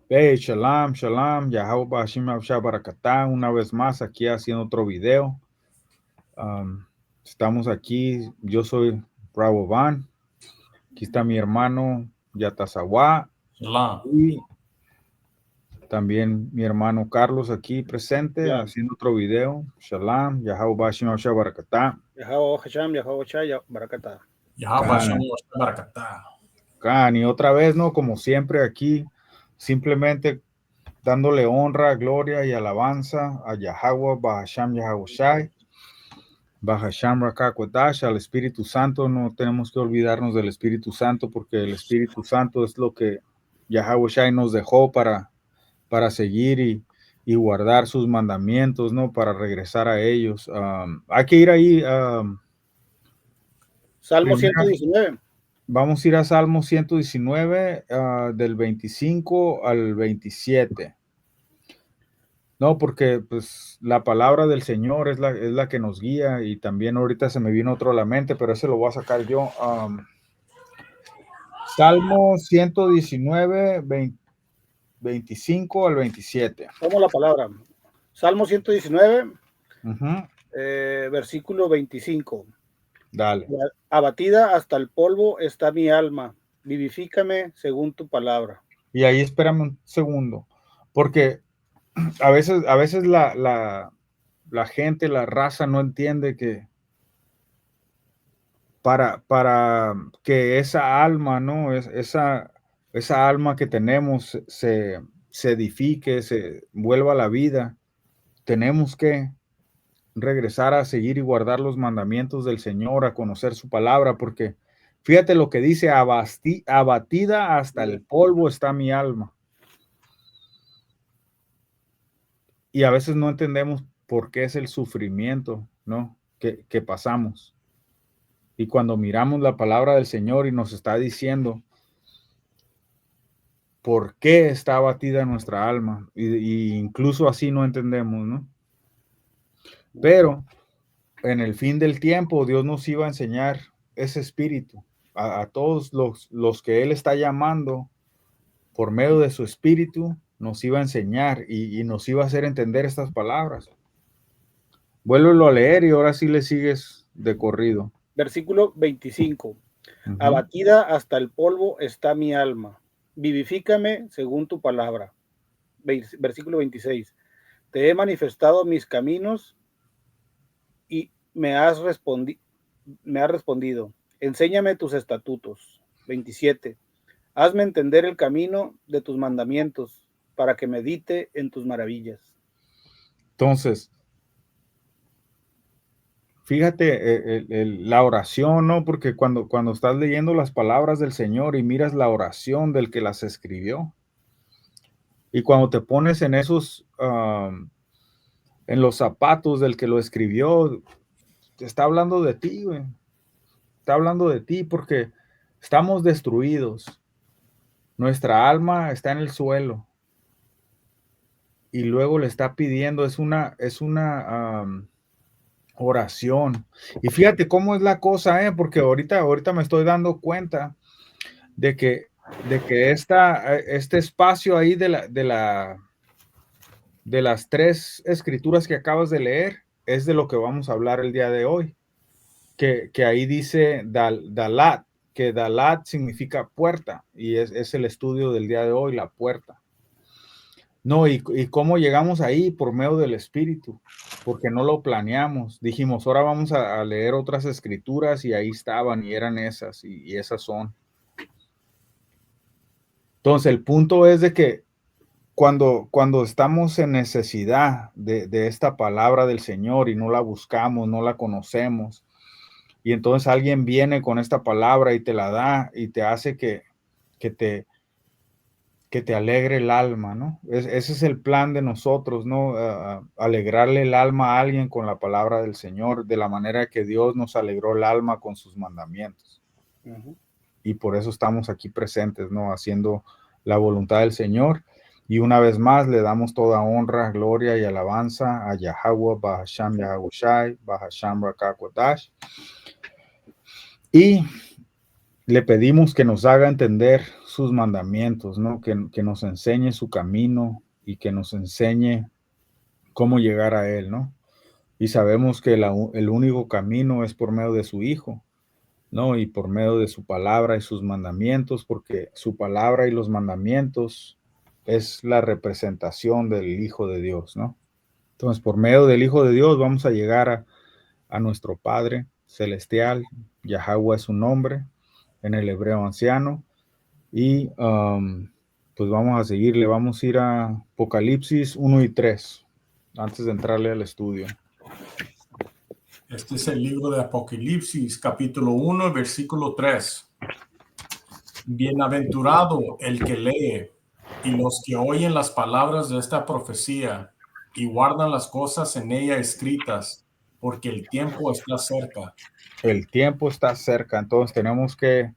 Hey, shalom, shalom, Yahweh Bashim Barakatá, una vez más aquí haciendo otro video. Estamos aquí, yo soy Bravo Van, aquí está mi hermano Yatazawa y también mi hermano Carlos aquí presente haciendo otro video. Shalom, Yahweh Bashim Barakatá. Yahweh Hashem, Yahweh Chaya, Barakatá. Y otra vez, ¿no? Como siempre aquí, simplemente dándole honra, gloria y alabanza a Yahweh, Bahasham Yahawashi, Bahasham Rakakwadash, al Espíritu Santo. No tenemos que olvidarnos del Espíritu Santo, porque el Espíritu Santo es lo que Yahawashi nos dejó para seguir y guardar sus mandamientos, ¿no? Para regresar a ellos. Hay que ir ahí. Salmo 119. Vamos a ir a Salmo 119, del 25 al 27. No, porque pues la palabra del Señor es la que nos guía, y también ahorita se me vino otro a la mente, pero ese lo voy a sacar yo. Salmo 119, 25 al 27. Tomo la palabra. Salmo 119, Uh-huh. Versículo 25. Dale. Abatida hasta el polvo está mi alma, vivifícame según tu palabra. Y ahí espérame un segundo, porque a veces la gente, la raza no entiende que para que esa alma, ¿no? Esa alma que tenemos se edifique, se vuelva a la vida, tenemos que regresar a seguir y guardar los mandamientos del Señor, a conocer su palabra, porque fíjate lo que dice: abatida hasta el polvo está mi alma. Y a veces no entendemos por qué es el sufrimiento, ¿no? que pasamos. Y cuando miramos la palabra del Señor y nos está diciendo por qué está abatida nuestra alma, y incluso así no entendemos, ¿no? Pero en el fin del tiempo Dios nos iba a enseñar ese espíritu a todos los que Él está llamando por medio de su espíritu. Nos iba a enseñar y nos iba a hacer entender estas palabras. Vuélvelo a leer y ahora sí le sigues de corrido. Versículo 25. Abatida hasta el polvo está mi alma, vivifícame según tu palabra. Versículo 26. Te he manifestado mis caminos y me has respondido. Enséñame tus estatutos. 27. Hazme entender el camino de tus mandamientos para que medite en tus maravillas. Entonces, fíjate la oración, ¿no? Porque cuando estás leyendo las palabras del Señor y miras la oración del que las escribió, y cuando te pones en esos, en los zapatos del que lo escribió, te está hablando de ti, güey. Está hablando de ti porque estamos destruidos. Nuestra alma está en el suelo. Y luego le está pidiendo, es una oración. Y fíjate cómo es la cosa, porque ahorita me estoy dando cuenta de que este espacio ahí de las tres escrituras que acabas de leer es de lo que vamos a hablar el día de hoy. Que ahí dice Dalat, que Dalat significa puerta, y es el estudio del día de hoy, la puerta. No, y cómo llegamos ahí por medio del Espíritu, porque no lo planeamos. Dijimos, ahora vamos a leer otras escrituras, y ahí estaban, y eran esas, y esas son. Entonces, el punto es de que cuando estamos en necesidad de esta palabra del Señor y no la buscamos, no la conocemos, y entonces alguien viene con esta palabra y te la da y te hace que te alegre el alma, ¿no? Ese es el plan de nosotros, ¿no? Alegrarle el alma a alguien con la palabra del Señor, de la manera que Dios nos alegró el alma con sus mandamientos. Y por eso estamos aquí presentes, ¿no? Haciendo la voluntad del Señor. Y una vez más le damos toda honra, gloria y alabanza a Yahweh, Bahasham Yahushai, Bahasham Rakakwadash. Y le pedimos que nos haga entender sus mandamientos, ¿no? Que nos enseñe su camino y que nos enseñe cómo llegar a Él, ¿no? Y sabemos que el único camino es por medio de su Hijo, ¿no? Y por medio de su palabra y sus mandamientos, porque su palabra y los mandamientos es la representación del Hijo de Dios, ¿no? Entonces, por medio del Hijo de Dios vamos a llegar a nuestro Padre Celestial. Yahweh es su nombre en el hebreo anciano. Y pues vamos a seguirle, vamos a ir a Apocalipsis 1 y 3, antes de entrarle al estudio. Este es el libro de Apocalipsis, capítulo 1, versículo 3. Bienaventurado el que lee y los que oyen las palabras de esta profecía y guardan las cosas en ella escritas, porque el tiempo está cerca. El tiempo está cerca, entonces tenemos que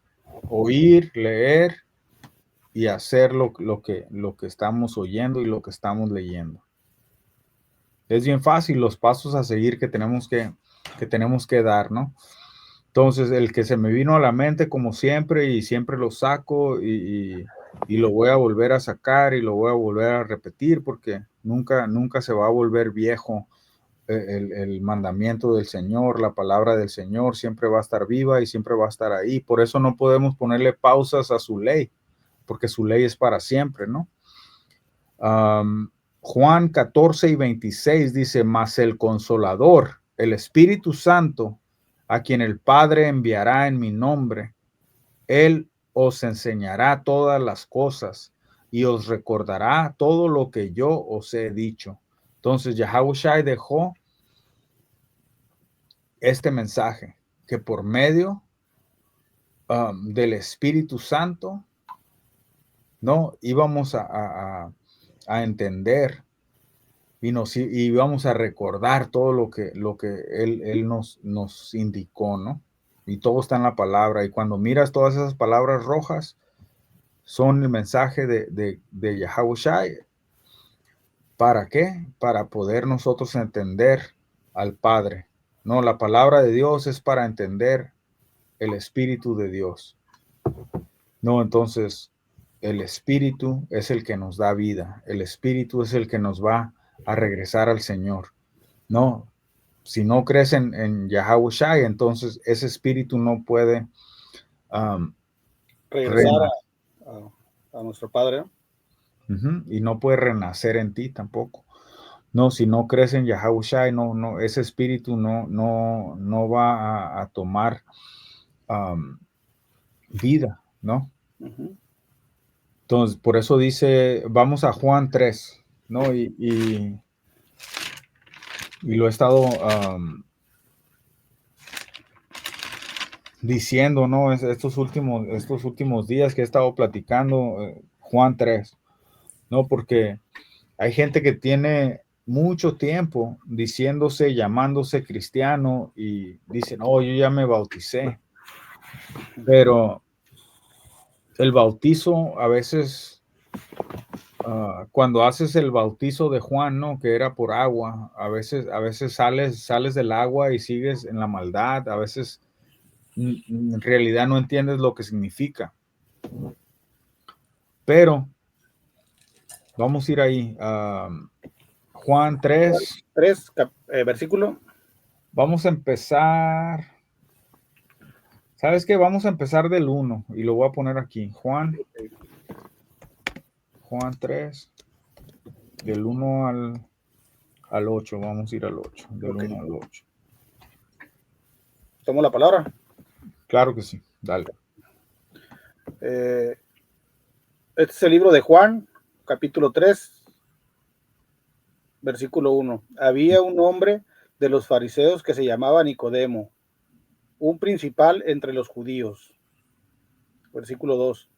oír, leer y hacer lo que estamos oyendo y lo que estamos leyendo. Es bien fácil los pasos a seguir que tenemos que dar, ¿no? Entonces, el que se me vino a la mente, como siempre, y siempre lo saco y lo voy a volver a sacar y lo voy a volver a repetir porque nunca se va a volver viejo. El mandamiento del Señor, la palabra del Señor siempre va a estar viva y siempre va a estar ahí. Por eso no podemos ponerle pausas a su ley, porque su ley es para siempre, ¿no? Juan 14 y 26 dice, mas el Consolador, el Espíritu Santo, a quien el Padre enviará en mi nombre, Él os enseñará todas las cosas y os recordará todo lo que yo os he dicho. Entonces, Yahushua dejó este mensaje, que por medio del Espíritu Santo, ¿no? Íbamos a entender y vamos a recordar todo lo que él nos indicó, ¿no? Y todo está en la palabra. Y cuando miras todas esas palabras rojas, son el mensaje de Yahushua. ¿Para qué? Para poder nosotros entender al Padre. No, la palabra de Dios es para entender el Espíritu de Dios. No, entonces el Espíritu es el que nos da vida. El Espíritu es el que nos va a regresar al Señor. No, si no crees en Yahushua, entonces ese Espíritu no puede regresar a nuestro Padre. Y no puede renacer en ti tampoco. No, si no crees en Yahushua, no, ese Espíritu no va a tomar vida, ¿no? Entonces, por eso dice, vamos a Juan 3, ¿no? Y lo he estado diciendo, ¿no? Estos últimos días que he estado platicando, Juan 3, ¿no? Porque hay gente que tiene mucho tiempo llamándose cristiano y dicen, oh, yo ya me bauticé. Pero el bautizo a veces, cuando haces el bautizo de Juan, ¿no? Que era por agua, a veces sales del agua y sigues en la maldad, a veces en realidad no entiendes lo que significa. Pero vamos a ir ahí. Juan 3. 3, versículo. Vamos a empezar. ¿Sabes qué? Vamos a empezar del 1 y lo voy a poner aquí. Juan 3, del 1 al 8. Vamos a ir al 8, del 1 al 8. ¿Tomo la palabra? Claro que sí, dale. Este es el libro de Juan, capítulo 3, versículo 1. Había un hombre de los fariseos que se llamaba Nicodemo, un principal entre los judíos. Versículo 2.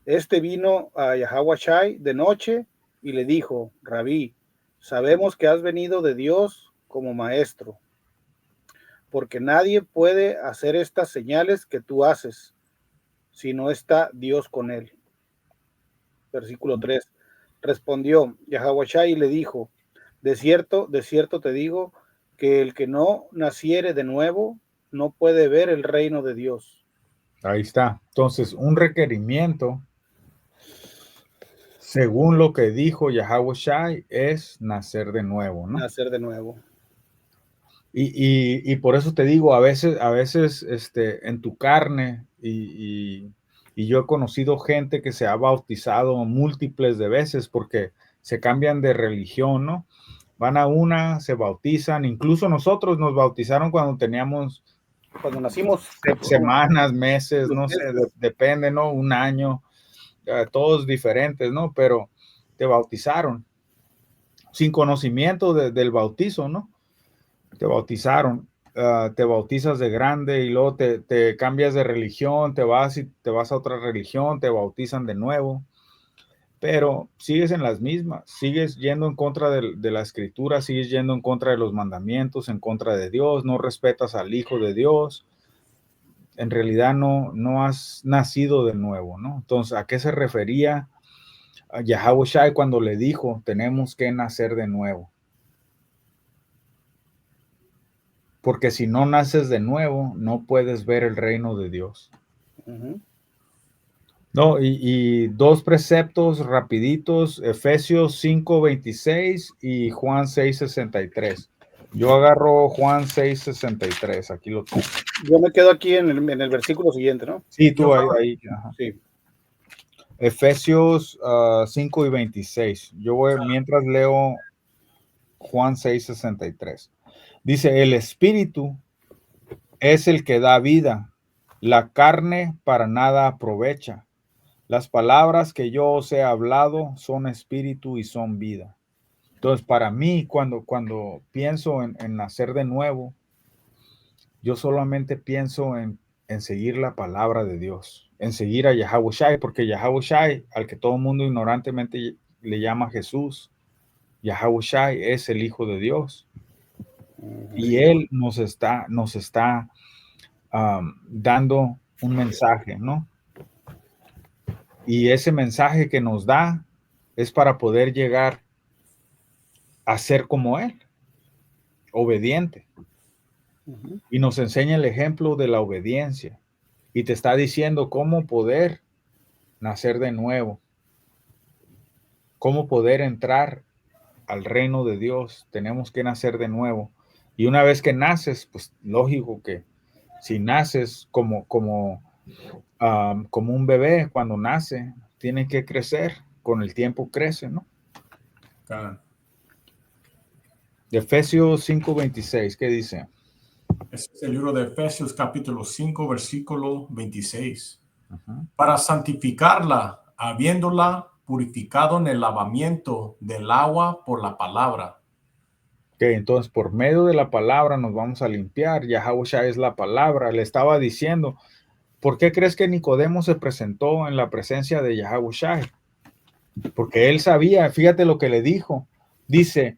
Este vino a Yahushua de noche y le dijo, Rabí, sabemos que has venido de Dios como maestro, porque nadie puede hacer estas señales que tú haces si no está Dios con él. versículo 3. Respondió Yahawashi y le dijo, de cierto te digo, que el que no naciere de nuevo no puede ver el reino de Dios. Ahí está. Entonces, un requerimiento, según lo que dijo Yahawashi, es nacer de nuevo, ¿no? Nacer de nuevo. Y por eso te digo, a veces en tu carne, y yo he conocido gente que se ha bautizado múltiples de veces porque se cambian de religión, ¿no? Van a una, se bautizan, incluso nosotros nos bautizaron cuando teníamos Cuando nacimos. semanas, meses, no sé, depende, ¿no? Un año, todos diferentes, ¿no? Pero te bautizaron sin conocimiento del bautizo, ¿no? Te bautizaron, te bautizas de grande y luego te cambias de religión, te vas a otra religión, te bautizan de nuevo, pero sigues en las mismas, sigues yendo en contra de la escritura, sigues yendo en contra de los mandamientos, en contra de Dios, no respetas al Hijo de Dios, en realidad no has nacido de nuevo, ¿no? Entonces, ¿a qué se refería a Yahawashi cuando le dijo, tenemos que nacer de nuevo? Porque si no naces de nuevo, no puedes ver el reino de Dios. No, y dos preceptos rapiditos, Efesios 5:26 y Juan 6:63. Yo agarro Juan 6:63, aquí lo tengo. Yo me quedo aquí en el versículo siguiente, ¿no? Sí, tú ahí. Ajá. Sí. Efesios 5:26. Yo voy, mientras leo Juan 6:63. Dice, el Espíritu es el que da vida, la carne para nada aprovecha. Las palabras que yo os he hablado son espíritu y son vida. Entonces, para mí, cuando pienso en nacer de nuevo, yo solamente pienso en seguir la palabra de Dios, en seguir a Yahawashi, porque Yahawashi, al que todo el mundo ignorantemente le llama Jesús, Yahawashi es el Hijo de Dios. Y Él nos está dando un mensaje, ¿no? Y ese mensaje que nos da es para poder llegar a ser como Él, obediente. Y nos enseña el ejemplo de la obediencia. Y te está diciendo cómo poder nacer de nuevo, cómo poder entrar al reino de Dios. Tenemos que nacer de nuevo. Y una vez que naces, pues lógico que si naces como un bebé, cuando nace, tiene que crecer. Con el tiempo crece, ¿no? Efesios 5:26, ¿qué dice? Este es el libro de Efesios capítulo 5, versículo 26. Para santificarla, habiéndola purificado en el lavamiento del agua por la palabra. Okay, entonces por medio de la palabra nos vamos a limpiar. Yahawashi es la palabra. Le estaba diciendo, ¿por qué crees que Nicodemo se presentó en la presencia de Yahawashi? Porque él sabía, fíjate lo que le dijo. Dice,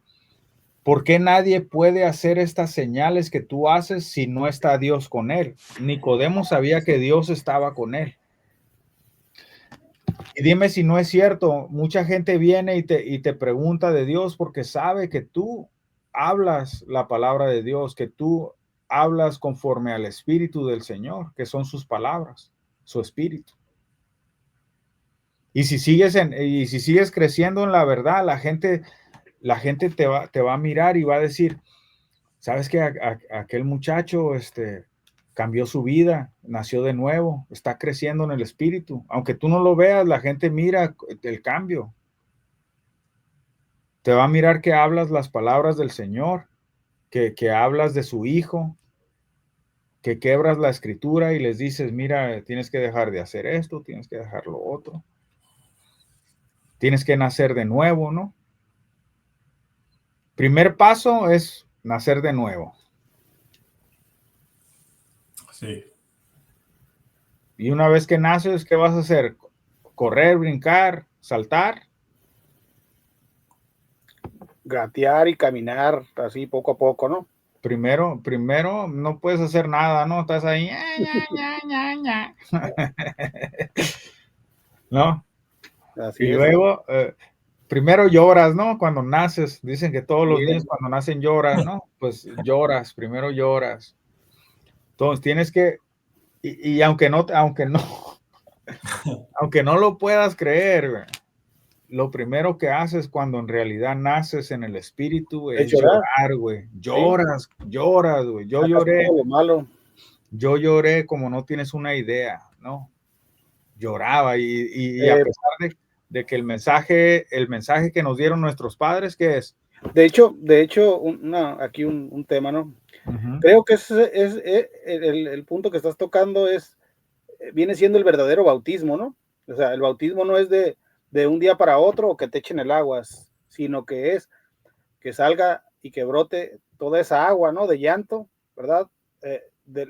¿por qué nadie puede hacer estas señales que tú haces si no está Dios con él? Nicodemo sabía que Dios estaba con él. Y dime si no es cierto, mucha gente viene y te pregunta de Dios porque sabe que tú hablas la palabra de Dios, que tú hablas conforme al Espíritu del Señor, que son sus palabras, su Espíritu. Y si sigues creciendo en la verdad, la gente te va a mirar y va a decir, ¿sabes qué? Aquel muchacho cambió su vida, nació de nuevo, está creciendo en el espíritu. Aunque tú no lo veas, la gente mira el cambio. Te va a mirar que hablas las palabras del Señor, que hablas de su Hijo, que quebras la escritura y les dices, mira, tienes que dejar de hacer esto, tienes que dejar lo otro. Tienes que nacer de nuevo, ¿no? Primer paso es nacer de nuevo. Sí. Y una vez que naces, ¿qué vas a hacer? Correr, brincar, saltar. Gatear y caminar así poco a poco, ¿no? Primero no puedes hacer nada, ¿no? Estás ahí. ¿No? Así Y es. luego, primero lloras, ¿no? Cuando naces, dicen que todos los Sí, niños cuando nacen lloran, ¿no? Pues lloras, primero lloras. Entonces tienes que, y aunque no lo puedas creer, güey, lo primero que haces cuando en realidad naces en el espíritu es es llorar, llorar, güey. sí, Lloras, güey. sacas todo lo malo. Yo lloré como no tienes una idea, ¿no? Lloraba y a Eh, pesar de que el mensaje que nos dieron nuestros padres, ¿qué es? de hecho, aquí un tema, ¿no? Ujú. Creo que el punto que estás tocando viene siendo el verdadero bautismo, ¿no? O sea, el bautismo no es de un día para otro o que te echen el agua, sino que es que salga y que brote toda esa agua, ¿no? De llanto, ¿verdad?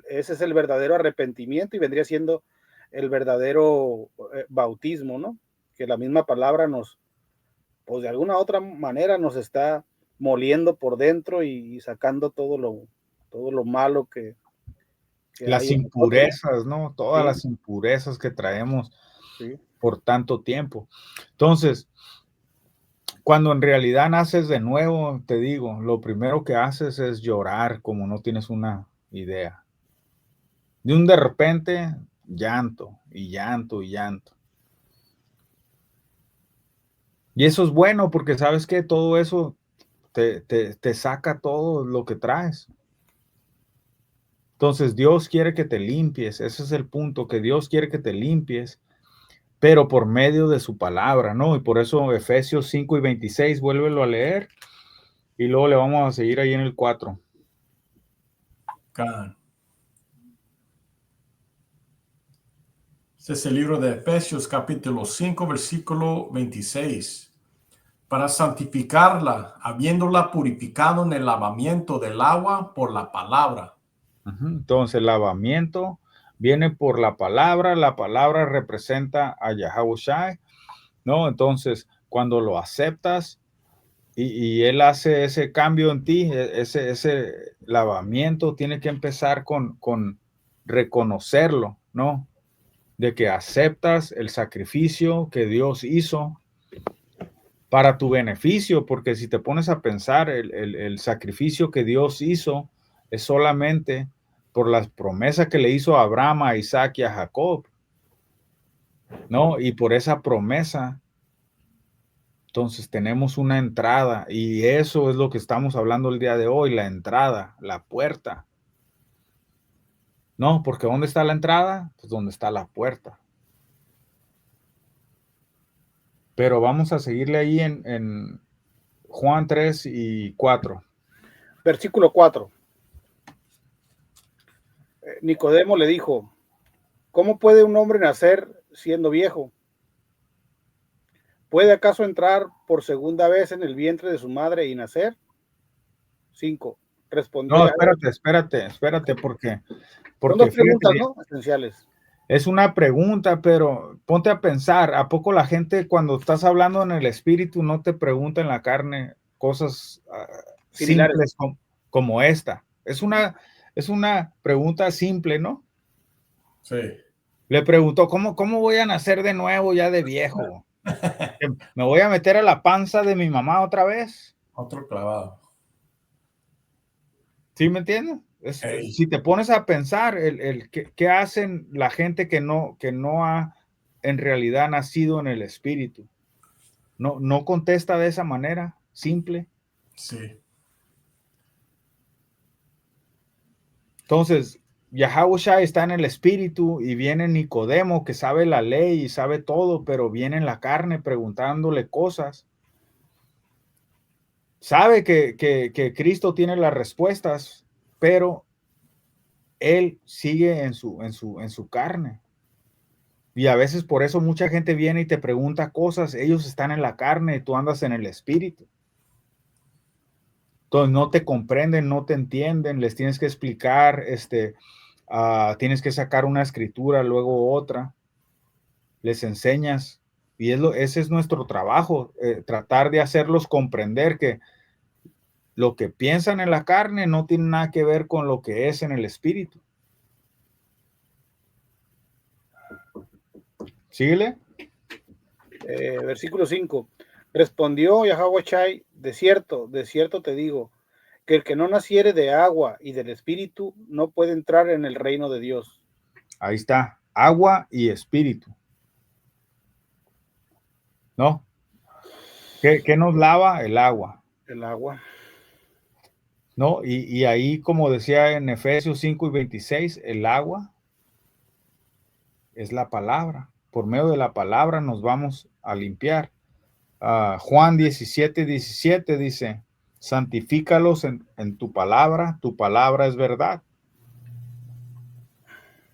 Ese es el verdadero arrepentimiento y vendría siendo el verdadero bautismo, ¿no? Que la misma palabra pues de alguna otra manera nos está moliendo por dentro y sacando todo lo malo que Las hay en nosotros, ¿no? impurezas, ¿no? Todas Sí, las impurezas que traemos sí. por tanto tiempo. Entonces, cuando en realidad naces de nuevo, te digo, lo primero que haces es llorar como no tienes una idea. De repente, llanto y llanto y llanto. Y eso es bueno porque sabes que todo eso te saca todo lo que traes. Entonces Dios quiere que te limpies, ese es el punto, que Dios quiere que te limpies, pero por medio de su palabra, ¿no? Y por eso Efesios 5:26, vuélvelo a leer y luego le vamos a seguir ahí en el 4. God. Este es el libro de Efesios capítulo 5 versículo 26. Para santificarla, habiéndola purificado en el lavamiento del agua por la palabra. Entonces, el lavamiento viene por la palabra representa a Yahawashi, ¿no? Entonces, cuando lo aceptas y Él hace ese cambio en ti, ese lavamiento tiene que empezar con reconocerlo, ¿no? De que aceptas el sacrificio que Dios hizo para tu beneficio, porque si te pones a pensar, el sacrificio que Dios hizo es solamente por las promesas que le hizo a Abraham, a Isaac y a Jacob, ¿no? Y por esa promesa, entonces tenemos una entrada y eso es lo que estamos hablando el día de hoy, la entrada, la puerta. No, porque ¿dónde está la entrada? Pues donde está la puerta. Pero vamos a seguirle ahí en Juan 3 y 4. Versículo 4. Nicodemo le dijo, ¿cómo puede un hombre nacer siendo viejo? ¿Puede acaso entrar por segunda vez en el vientre de su madre y nacer? 5. Respondió No, ya. espérate, Son porque dos fíjate preguntas, bien, ¿no? Esenciales. es una pregunta, pero ponte a pensar, ¿a poco la gente cuando estás hablando en el espíritu no te pregunta en la carne cosas Similares. simples como esta? Es una pregunta simple, ¿no? Sí. Le preguntó, ¿cómo voy a nacer de nuevo ya de viejo? ¿Me voy a meter a la panza de mi mamá otra vez? Otro clavado. ¿Sí me entiendes? Hey. Si te pones a pensar, ¿qué hacen la gente que no ha en realidad nacido en el espíritu? No contesta de esa manera, simple. Sí. Entonces, Yahawashi está en el espíritu y viene Nicodemo, que sabe la ley y sabe todo, pero viene en la carne preguntándole cosas. Sabe que Cristo tiene las respuestas, pero él sigue en su carne. Y a veces por eso mucha gente viene y te pregunta cosas, ellos están en la carne, tú andas en el espíritu. Entonces no te comprenden, no te entienden, les tienes que explicar, tienes que sacar una escritura, luego otra, les enseñas. Y ese es nuestro trabajo, tratar de hacerlos comprender que lo que piensan en la carne no tiene nada que ver con lo que es en el espíritu. Síguele. Versículo 5. Respondió Yahweh Shai, de cierto te digo, que el que no naciere de agua y del espíritu no puede entrar en el reino de Dios. Ahí está, agua y espíritu. ¿No? ¿Qué nos lava? El agua. El agua. ¿No? Y ahí, como decía en Efesios 5:26, el agua es la palabra. Por medio de la palabra nos vamos a limpiar. Juan 17:17 dice, santifícalos en tu palabra es verdad.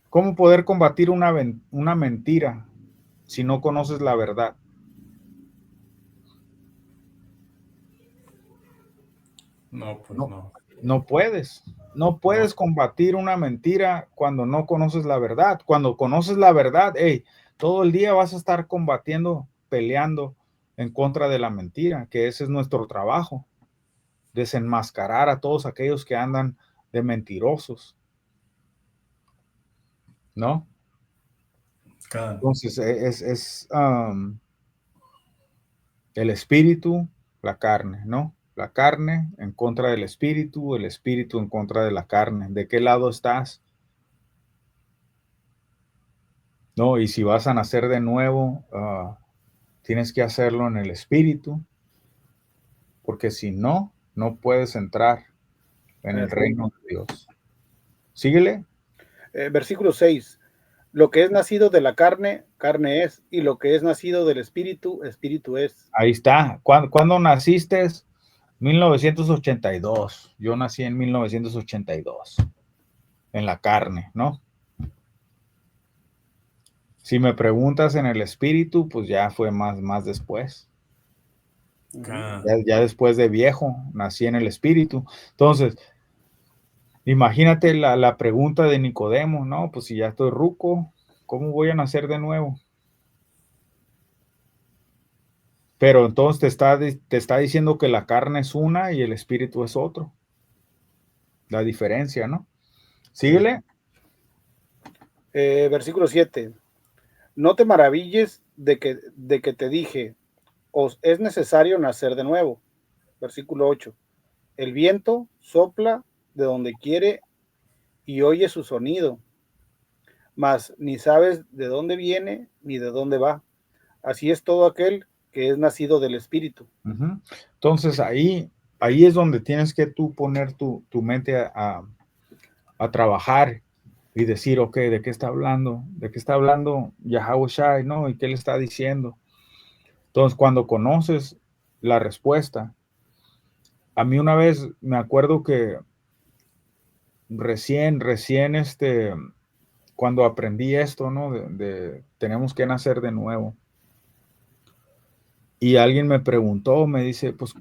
¿Cómo poder combatir una mentira si no conoces la verdad? No, pues no. No puedes. No puedes combatir una mentira cuando no conoces la verdad. Cuando conoces la verdad, hey, todo el día vas a estar combatiendo, peleando en contra de la mentira, que ese es nuestro trabajo. Desenmascarar a todos aquellos que andan de mentirosos. ¿No? Entonces es el espíritu, la carne, ¿no? La carne en contra del espíritu, el espíritu en contra de la carne. ¿De qué lado estás? No, y si vas a nacer de nuevo, tienes que hacerlo en el espíritu, porque si no, no puedes entrar en el reino de Dios. Síguele. Versículo 6. Lo que es nacido de la carne, carne es, y lo que es nacido del espíritu, espíritu es. Ahí está. ¿Cuándo naciste? 1982. Yo nací en 1982. En la carne, ¿no? Si me preguntas en el espíritu, pues ya fue más después. Ya después de viejo, nací en el espíritu. Entonces, imagínate la pregunta de Nicodemo, ¿no? Pues si ya estoy ruco, ¿cómo voy a nacer de nuevo? Pero entonces te está diciendo que la carne es una y el espíritu es otro. La diferencia, ¿no? Síguele. Versículo 7. No te maravilles de que te dije, os es necesario nacer de nuevo. Versículo 8. El viento sopla de donde quiere y oye su sonido, mas ni sabes de dónde viene ni de dónde va. Así es todo aquel que es nacido del Espíritu. Entonces ahí es donde tienes que tú poner tu mente a trabajar y decir, ok, ¿de qué está hablando? ¿De qué está hablando Yahweh Shai? ¿No? ¿Y qué le está diciendo? Entonces, cuando conoces la respuesta, a mí una vez me acuerdo que recién, cuando aprendí esto, ¿no? De tenemos que nacer de nuevo. Y alguien me preguntó, me dice, pues,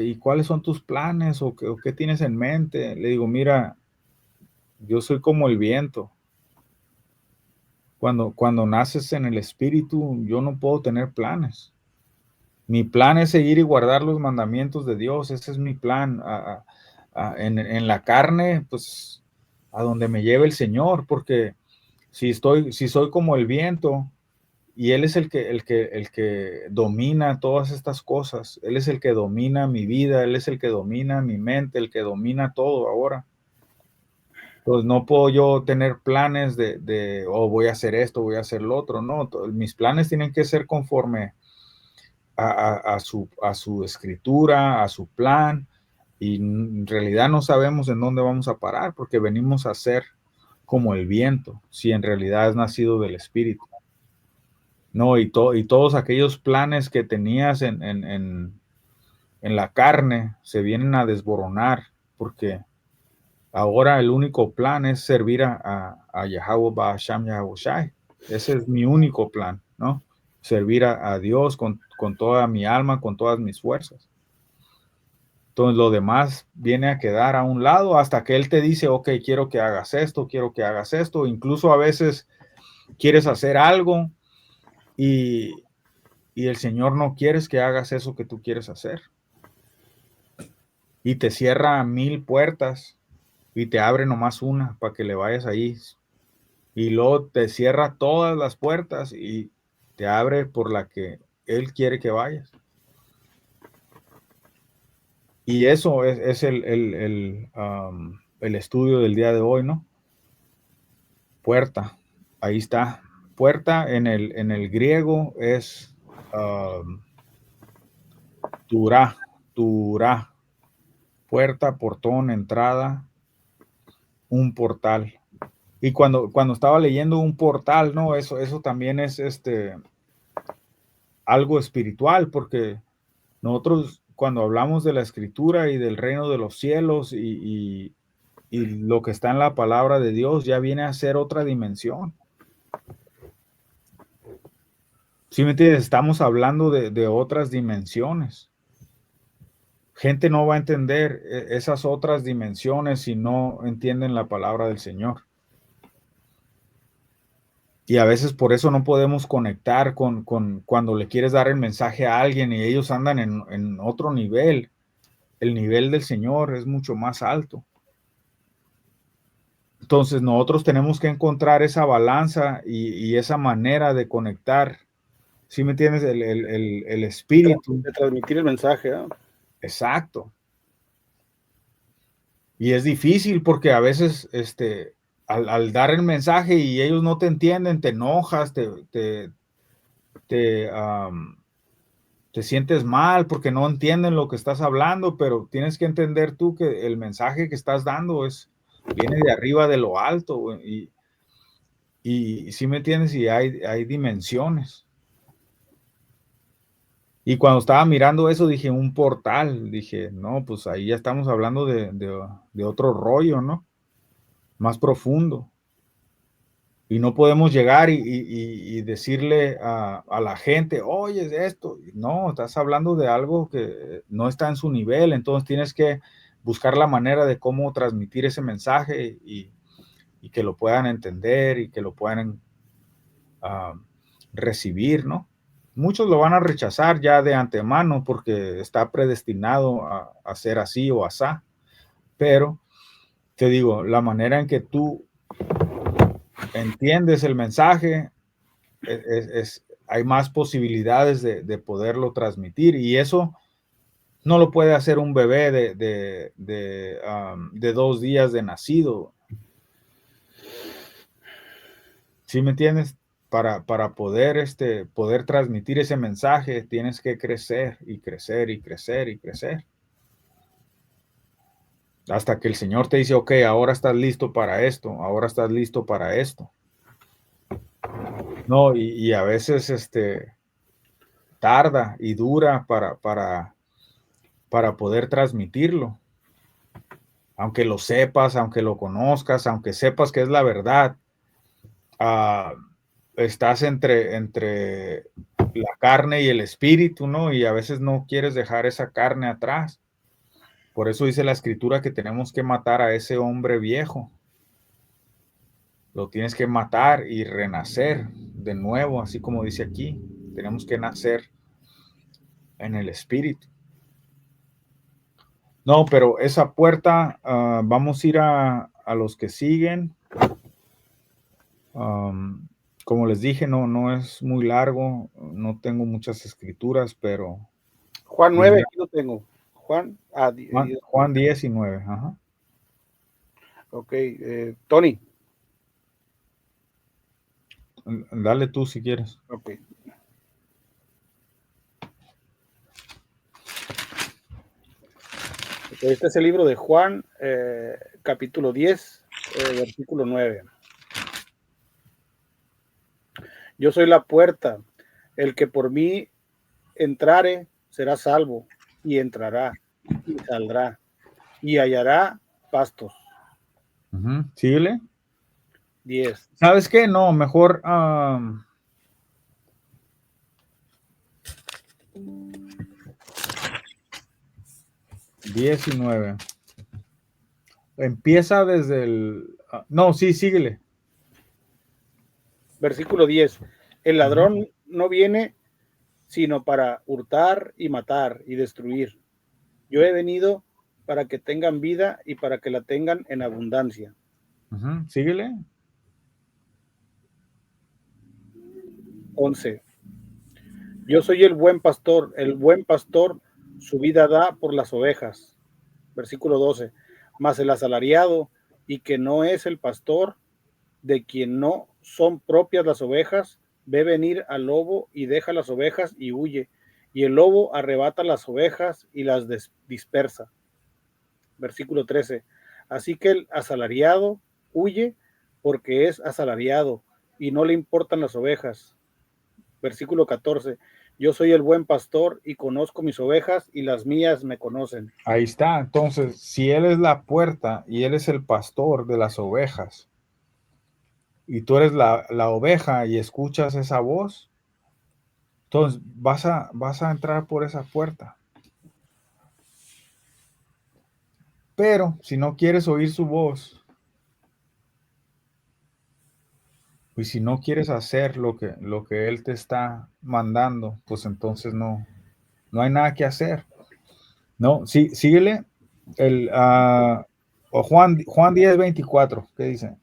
¿y cuáles son tus planes o qué tienes en mente? Le digo, mira, yo soy como el viento. Cuando naces en el espíritu, yo no puedo tener planes. Mi plan es seguir y guardar los mandamientos de Dios. Ese es mi plan. En la carne, pues, a donde me lleve el Señor, porque si soy como el viento y Él es el que domina todas estas cosas, Él es el que domina mi vida, Él es el que domina mi mente, el que domina todo ahora. Pues no puedo yo tener planes voy a hacer esto, voy a hacer lo otro. No, mis planes tienen que ser conforme a su escritura, a su plan, y en realidad no sabemos en dónde vamos a parar porque venimos a ser como el viento, si en realidad es nacido del Espíritu. No, y todos aquellos planes que tenías en la carne se vienen a desboronar porque ahora el único plan es servir a Yahweh Ba'asham Yahweh Shai. Ese es mi único plan, ¿no? Servir a Dios con toda mi alma, con todas mis fuerzas. Entonces lo demás viene a quedar a un lado hasta que Él te dice, ok, quiero que hagas esto, quiero que hagas esto. Incluso a veces quieres hacer algo y el Señor no quiere que hagas eso que tú quieres hacer. Y te cierra 1000 puertas y te abre nomás una para que le vayas ahí. Y luego te cierra todas las puertas y te abre por la que Él quiere que vayas. Y eso es el estudio del día de hoy, ¿no? Puerta, ahí está. Puerta en el griego es turá, turá. Puerta, portón, entrada, un portal. Y cuando estaba leyendo un portal, ¿no? Eso también es algo espiritual, porque nosotros cuando hablamos de la escritura y del reino de los cielos y lo que está en la palabra de Dios, ya viene a ser otra dimensión. ¿Sí me entiendes? Estamos hablando de otras dimensiones. Gente no va a entender esas otras dimensiones si no entienden la palabra del Señor. Y a veces por eso no podemos conectar con cuando le quieres dar el mensaje a alguien y ellos andan en otro nivel. El nivel del Señor es mucho más alto. Entonces nosotros tenemos que encontrar esa balanza y esa manera de conectar. ¿Sí me entiendes? El espíritu. De transmitir el mensaje, ¿eh? Exacto. Y es difícil porque a veces al dar el mensaje y ellos no te entienden, te enojas, te sientes mal porque no entienden lo que estás hablando, pero tienes que entender tú que el mensaje que estás dando viene de arriba de lo alto y ¿sí me entiendes? Y hay dimensiones. Y cuando estaba mirando eso dije, un portal, dije, no, pues ahí ya estamos hablando de otro rollo, ¿no? Más profundo. Y no podemos llegar y decirle a la gente, oye, esto. No, estás hablando de algo que no está en su nivel, entonces tienes que buscar la manera de cómo transmitir ese mensaje y que lo puedan entender y que lo puedan recibir, ¿no? Muchos lo van a rechazar ya de antemano porque está predestinado a ser así o asá, pero te digo, la manera en que tú entiendes el mensaje, hay más posibilidades de poderlo transmitir y eso no lo puede hacer un bebé de 2 días de nacido. ¿Sí me entiendes? Para poder, poder transmitir ese mensaje, tienes que crecer y crecer y crecer y crecer. Hasta que el Señor te dice, ok, ahora estás listo para esto, ahora estás listo para esto. No, y a veces tarda y dura para poder transmitirlo. Aunque lo sepas, aunque lo conozcas, aunque sepas que es la verdad, estás entre la carne y el espíritu, ¿no? Y a veces no quieres dejar esa carne atrás. Por eso dice la escritura que tenemos que matar a ese hombre viejo. Lo tienes que matar y renacer de nuevo, así como dice aquí. Tenemos que nacer en el espíritu. No, pero esa puerta, vamos a ir a los que siguen. Como les dije, no es muy largo, no tengo muchas escrituras, pero... Juan 9, aquí lo tengo. Juan 19, ajá. Ok, Tony. Dale tú si quieres. Ok. Este es el libro de Juan, capítulo 10, versículo 9. Yo soy la puerta, el que por mí entrare será salvo, y entrará, y saldrá, y hallará pastos. Síguele. 10. ¿Sabes qué? No, mejor 19. Empieza desde el... no, sí, síguele. Versículo 10. El ladrón no viene sino para hurtar y matar y destruir. Yo he venido para que tengan vida y para que la tengan en abundancia. Síguele. 11. Yo soy el buen pastor su vida da por las ovejas. Versículo 12. Mas el asalariado y que no es el pastor, de quien no son propias las ovejas, ve venir al lobo y deja las ovejas y huye, y el lobo arrebata las ovejas y las dispersa. Versículo 13. Así que el asalariado huye porque es asalariado y no le importan las ovejas. Versículo 14. Yo soy el buen pastor y conozco mis ovejas y las mías me conocen. Ahí está. Entonces, si Él es la puerta y Él es el pastor de las ovejas, y tú eres la oveja y escuchas esa voz, entonces vas a entrar por esa puerta. Pero si no quieres oír su voz, y si no quieres hacer lo que Él te está mandando, pues entonces no hay nada que hacer. No, sí, síguele. Juan 10:24, ¿qué dice?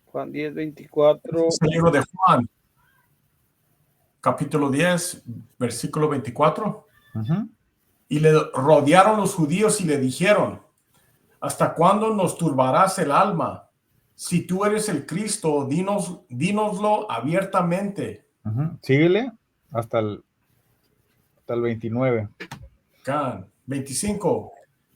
Juan 10:24. Es el libro de Juan, capítulo 10, versículo 24. Uh-huh. Y le rodearon los judíos y le dijeron: ¿hasta cuándo nos turbarás el alma? Si tú eres el Cristo, dínoslo abiertamente. Uh-huh. Síguele hasta el 29. 25.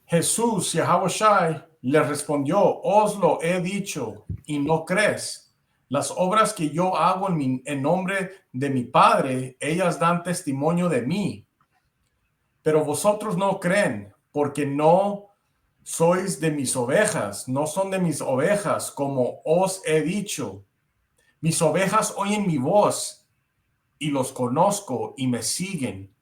Jesús, Yahawashi, le respondió: os lo he dicho y no crees. Las obras que yo hago en nombre de mi Padre, ellas dan testimonio de mí. Pero vosotros no creen, porque no sois de mis ovejas, no son de mis ovejas, como os he dicho. Mis ovejas oyen mi voz y los conozco y me siguen.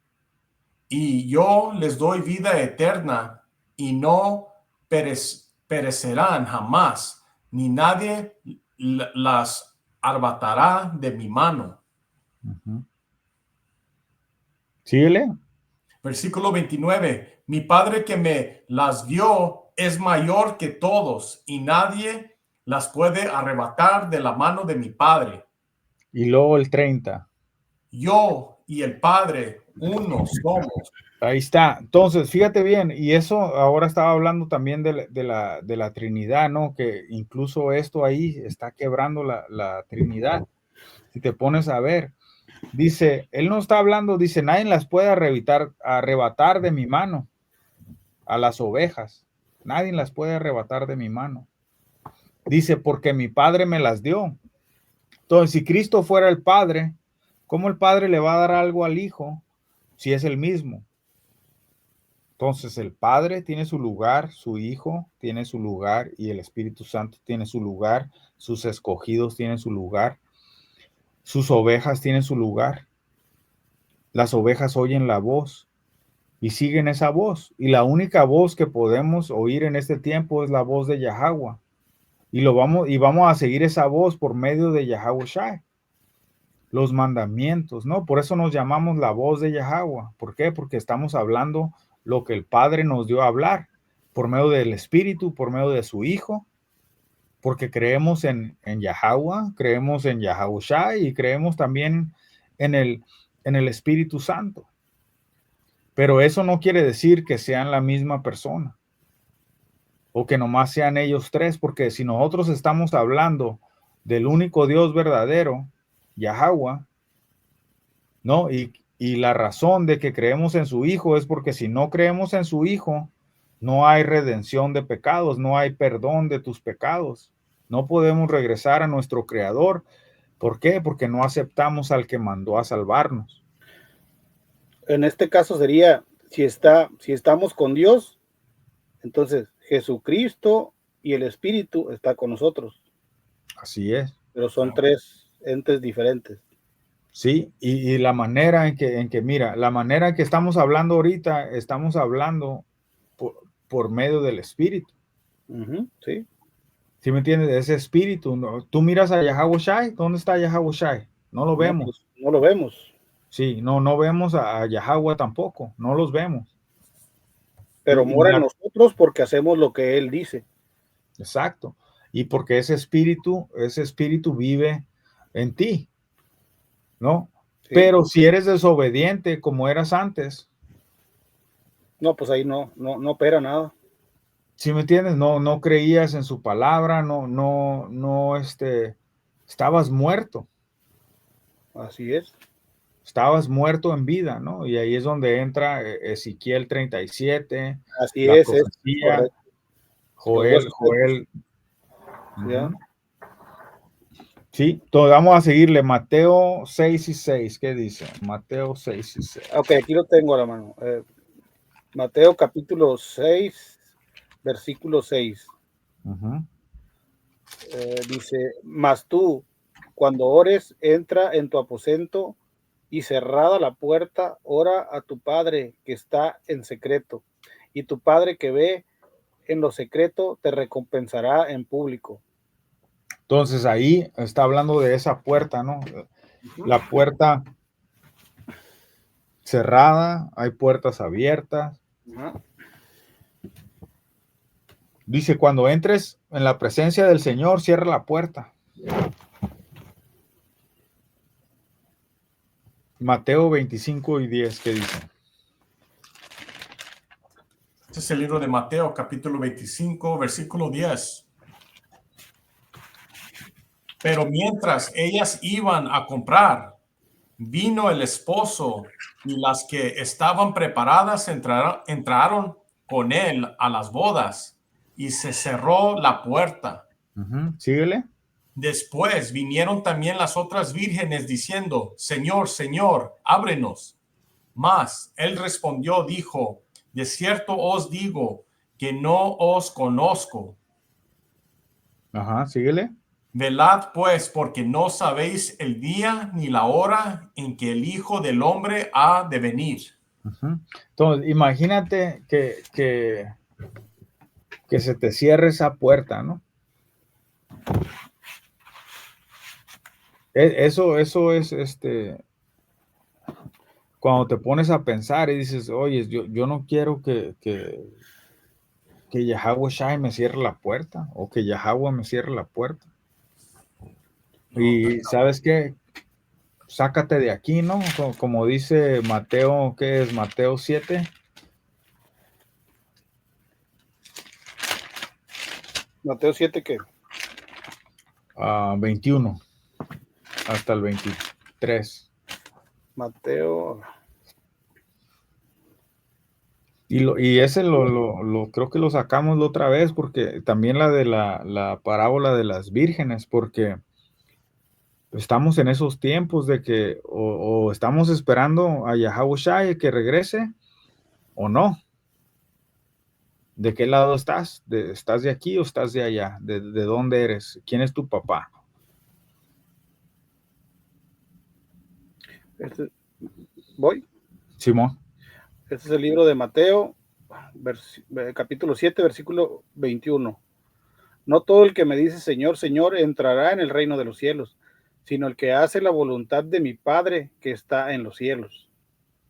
Y yo les doy vida eterna y no perecerán jamás, ni nadie las arrebatará de mi mano. Uh-huh. Síguele. Versículo 29. Mi Padre que me las dio es mayor que todos y nadie las puede arrebatar de la mano de mi Padre. Y luego el 30. Yo y el Padre uno somos. Ahí está. Entonces, fíjate bien, y eso ahora estaba hablando también de la Trinidad, ¿no? Que incluso esto ahí está quebrando la Trinidad. Si te pones a ver, dice, él no está hablando, dice, nadie las puede arrebatar de mi mano a las ovejas. Nadie las puede arrebatar de mi mano. Dice, porque mi Padre me las dio. Entonces, si Cristo fuera el Padre, ¿cómo el Padre le va a dar algo al Hijo si es el mismo? Entonces el Padre tiene su lugar, su Hijo tiene su lugar y el Espíritu Santo tiene su lugar, sus escogidos tienen su lugar, sus ovejas tienen su lugar. Las ovejas oyen la voz y siguen esa voz. Y la única voz que podemos oír en este tiempo es la voz de Yahweh. Y vamos a seguir esa voz por medio de Yahawashi. Los mandamientos, ¿no? Por eso nos llamamos la voz de Yahweh. ¿Por qué? Porque estamos hablando lo que el Padre nos dio a hablar, por medio del Espíritu, por medio de su Hijo, porque creemos en Yahweh, creemos en Yahawashi y creemos también en el Espíritu Santo. Pero eso no quiere decir que sean la misma persona o que nomás sean ellos tres, porque si nosotros estamos hablando del único Dios verdadero, Yahweh, ¿no? Y la razón de que creemos en su Hijo es porque si no creemos en su Hijo, no hay redención de pecados, no hay perdón de tus pecados. No podemos regresar a nuestro Creador. ¿Por qué? Porque no aceptamos al que mandó a salvarnos. En este caso sería, si estamos con Dios, entonces Jesucristo y el Espíritu está con nosotros. Así es. Pero son tres entes diferentes. Sí, y la manera en que, mira, la manera en que estamos hablando ahorita, estamos hablando por medio del Espíritu. Uh-huh, sí. ¿Sí me entiendes? Ese Espíritu. ¿No? Tú miras a Yahawashi, ¿dónde está Yahawashi? No lo vemos. Pues, no lo vemos. Sí, no vemos a Yahweh tampoco, no los vemos. Pero mora en nosotros porque hacemos lo que Él dice. Exacto. Y porque ese espíritu vive en ti, ¿no? Sí. Pero si eres desobediente como eras antes, no, pues ahí no opera nada. ¿sí me entiendes? No creías en su palabra, estabas muerto. Así es. Estabas muerto en vida, ¿no? Y ahí es donde entra Ezequiel 37, Así la es profecía, correcto. Los Joel. huesos secos. Ya. Sí, vamos a seguirle. Mateo 6 y 6, ¿qué dice? Mateo 6 y 6. Ok, aquí lo tengo a la mano. Mateo capítulo 6, versículo 6. Dice, mas tú, cuando ores, entra en tu aposento y cerrada la puerta, ora a tu Padre que está en secreto, y tu Padre que ve en lo secreto te recompensará en público. Entonces ahí está hablando de esa puerta, ¿no? La puerta cerrada, hay puertas abiertas. Dice, cuando entres en la presencia del Señor, cierra la puerta. Mateo 25 y 10, ¿qué dice? Este es el libro de Mateo, capítulo 25, versículo 10. Pero mientras ellas iban a comprar, vino el esposo y las que estaban preparadas entraron con él a las bodas y se cerró la puerta. Síguele. Después vinieron también las otras vírgenes diciendo, Señor, Señor, ábrenos. Mas él respondió, dijo, de cierto os digo que no os conozco. Síguele. Velad pues, porque no sabéis el día ni la hora en que el Hijo del Hombre ha de venir. Entonces, imagínate que se te cierre esa puerta, ¿no? Eso es cuando te pones a pensar y dices, oye, yo no quiero que Yahweh Shai me cierre la puerta o que Yahweh me cierre la puerta. Y ¿sabes qué? Sácate de aquí, ¿no? Como dice Mateo, ¿qué es? Mateo 7. Mateo 7, ¿qué? 21 hasta el 23. Mateo. Y ese creo que lo sacamos la otra vez, porque también la de la parábola de las vírgenes, porque estamos en esos tiempos de que o estamos esperando a Yahweh Shai que regrese o no. ¿De qué lado estás? ¿Estás de aquí o estás de allá? ¿De dónde eres? ¿Quién es tu papá? ¿Voy? Simón. Este es el libro de Mateo, capítulo 7, versículo 21. No todo el que me dice Señor, Señor entrará en el reino de los cielos, sino el que hace la voluntad de mi Padre que está en los cielos.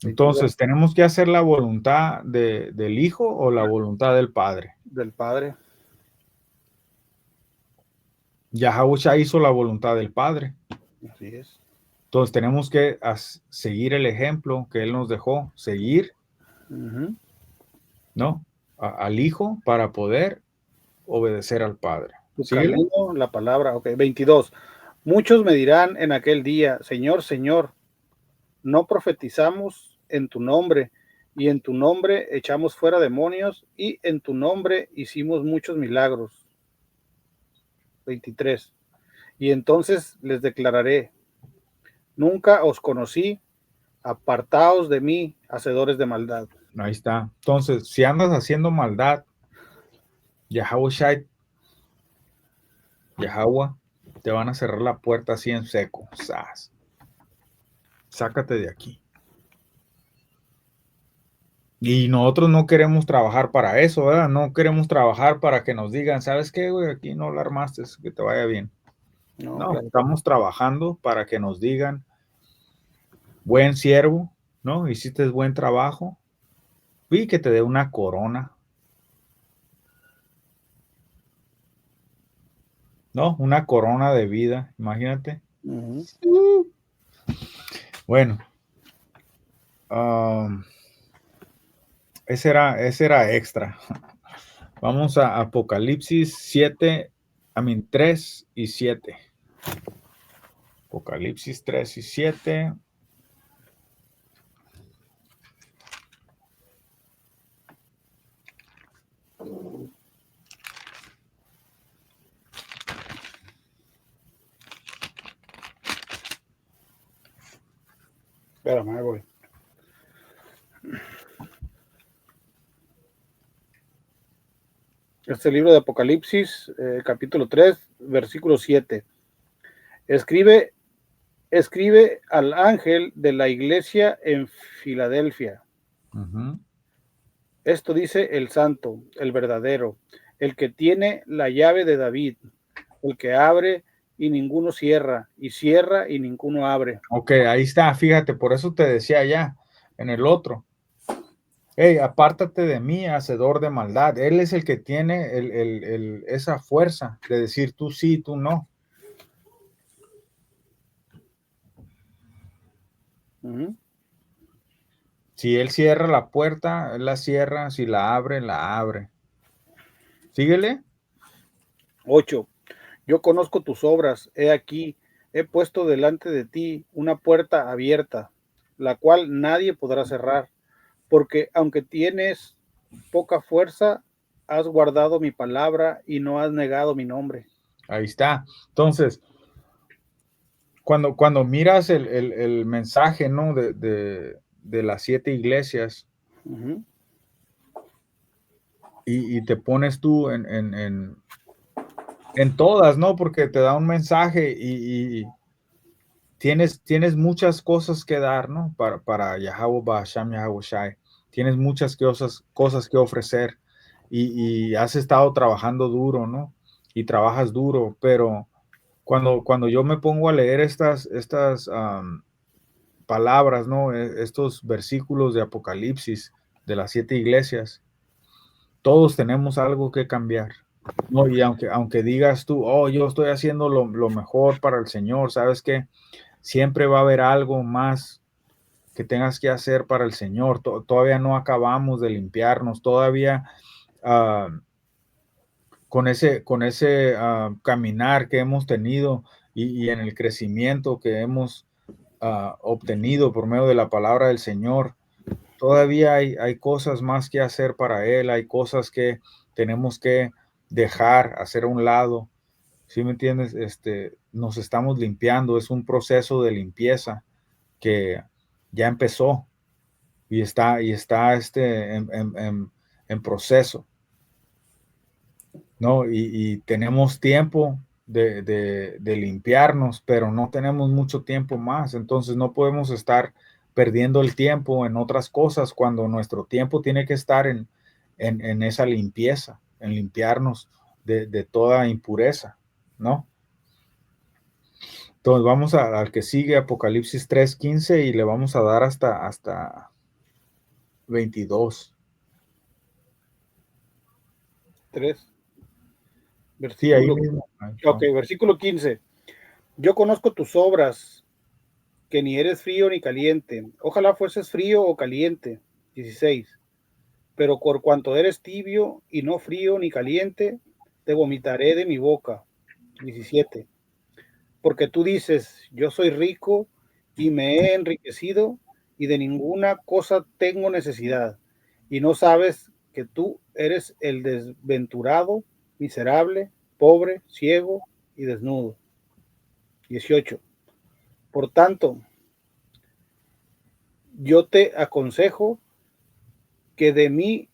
Entonces, ¿tenemos que hacer la voluntad del Hijo o la voluntad del Padre? Del Padre. Yahweh Shai hizo la voluntad del Padre. Así es. Entonces, tenemos que seguir el ejemplo que Él nos dejó, seguir, ¿no? Al Hijo para poder obedecer al Padre. Tu camino, la palabra. Ok, 22. Muchos me dirán en aquel día, Señor, Señor, no profetizamos en tu nombre, y en tu nombre echamos fuera demonios, y en tu nombre hicimos muchos milagros. 23. Y entonces les declararé, nunca os conocí, apartaos de mí, hacedores de maldad. Ahí está. Entonces, si andas haciendo maldad, Yahweh Shai, Yahweh, te van a cerrar la puerta así en seco. ¡Sas! Sácate de aquí. Y nosotros no queremos trabajar para eso, ¿verdad? No queremos trabajar para que nos digan, ¿sabes qué, güey? Aquí no la armaste, que te vaya bien. No, Claro. estamos trabajando para que nos digan, buen siervo, ¿no? Hiciste buen trabajo. Y que te dé una corona. ¿No? Una corona de vida, imagínate. Bueno, ese era extra. Vamos a Apocalipsis 3 y 7. Apocalipsis 3 y 7. Espérame, ahí voy. Este libro de Apocalipsis, capítulo 3, versículo 7. Escribe al ángel de la iglesia en Filadelfia. Esto dice el santo, el verdadero, el que tiene la llave de David, el que abre y ninguno cierra, y cierra y ninguno abre. Ok, ahí está, fíjate, por eso te decía ya en el otro. Hey, apártate de mí, hacedor de maldad. Él es el que tiene esa fuerza de decir tú sí, tú no. Si él cierra la puerta, él la cierra. Si la abre, la abre. Síguele. 8. Yo conozco tus obras. He aquí, he puesto delante de ti una puerta abierta, la cual nadie podrá cerrar, porque aunque tienes poca fuerza, has guardado mi palabra y no has negado mi nombre. Ahí está. Entonces, cuando miras el mensaje, ¿no? de las 7 iglesias, y te pones tú en todas, ¿no? Porque te da un mensaje y tienes muchas cosas que dar, ¿no? Para Yahweh Ba'asham Yahweh Shai. Tienes muchas cosas que ofrecer y has estado trabajando duro, ¿no? Y trabajas duro, pero cuando yo me pongo a leer estas palabras, ¿no? Estos versículos de Apocalipsis de las 7 iglesias, todos tenemos algo que cambiar. No, y aunque digas tú, oh, yo estoy haciendo lo mejor para el Señor, ¿sabes qué? Siempre va a haber algo más que tengas que hacer para el Señor. Todavía no acabamos de limpiarnos, todavía con ese caminar que hemos tenido y en el crecimiento que hemos obtenido por medio de la palabra del Señor, todavía hay cosas más que hacer para Él, hay cosas que tenemos que dejar, hacer a un lado. ¿Sí me entiendes? Nos estamos limpiando, es un proceso de limpieza que ya empezó y está en proceso, ¿no? Y tenemos tiempo de limpiarnos, pero no tenemos mucho tiempo más, entonces no podemos estar perdiendo el tiempo en otras cosas cuando nuestro tiempo tiene que estar en esa limpieza, en limpiarnos de toda impureza, ¿no? Entonces vamos al que sigue, Apocalipsis 3:15, y le vamos a dar hasta 22. 3. Sí, ahí Versículo, mismo. ok, versículo 15. Yo conozco tus obras, que ni eres frío ni caliente. Ojalá fueses frío o caliente. 16. Pero por cuanto eres tibio y no frío ni caliente, te vomitaré de mi boca. 17. Porque tú dices, yo soy rico y me he enriquecido y de ninguna cosa tengo necesidad. Y no sabes que tú eres el desventurado, miserable, pobre, ciego y desnudo. 18. Por tanto, yo te aconsejo que de mí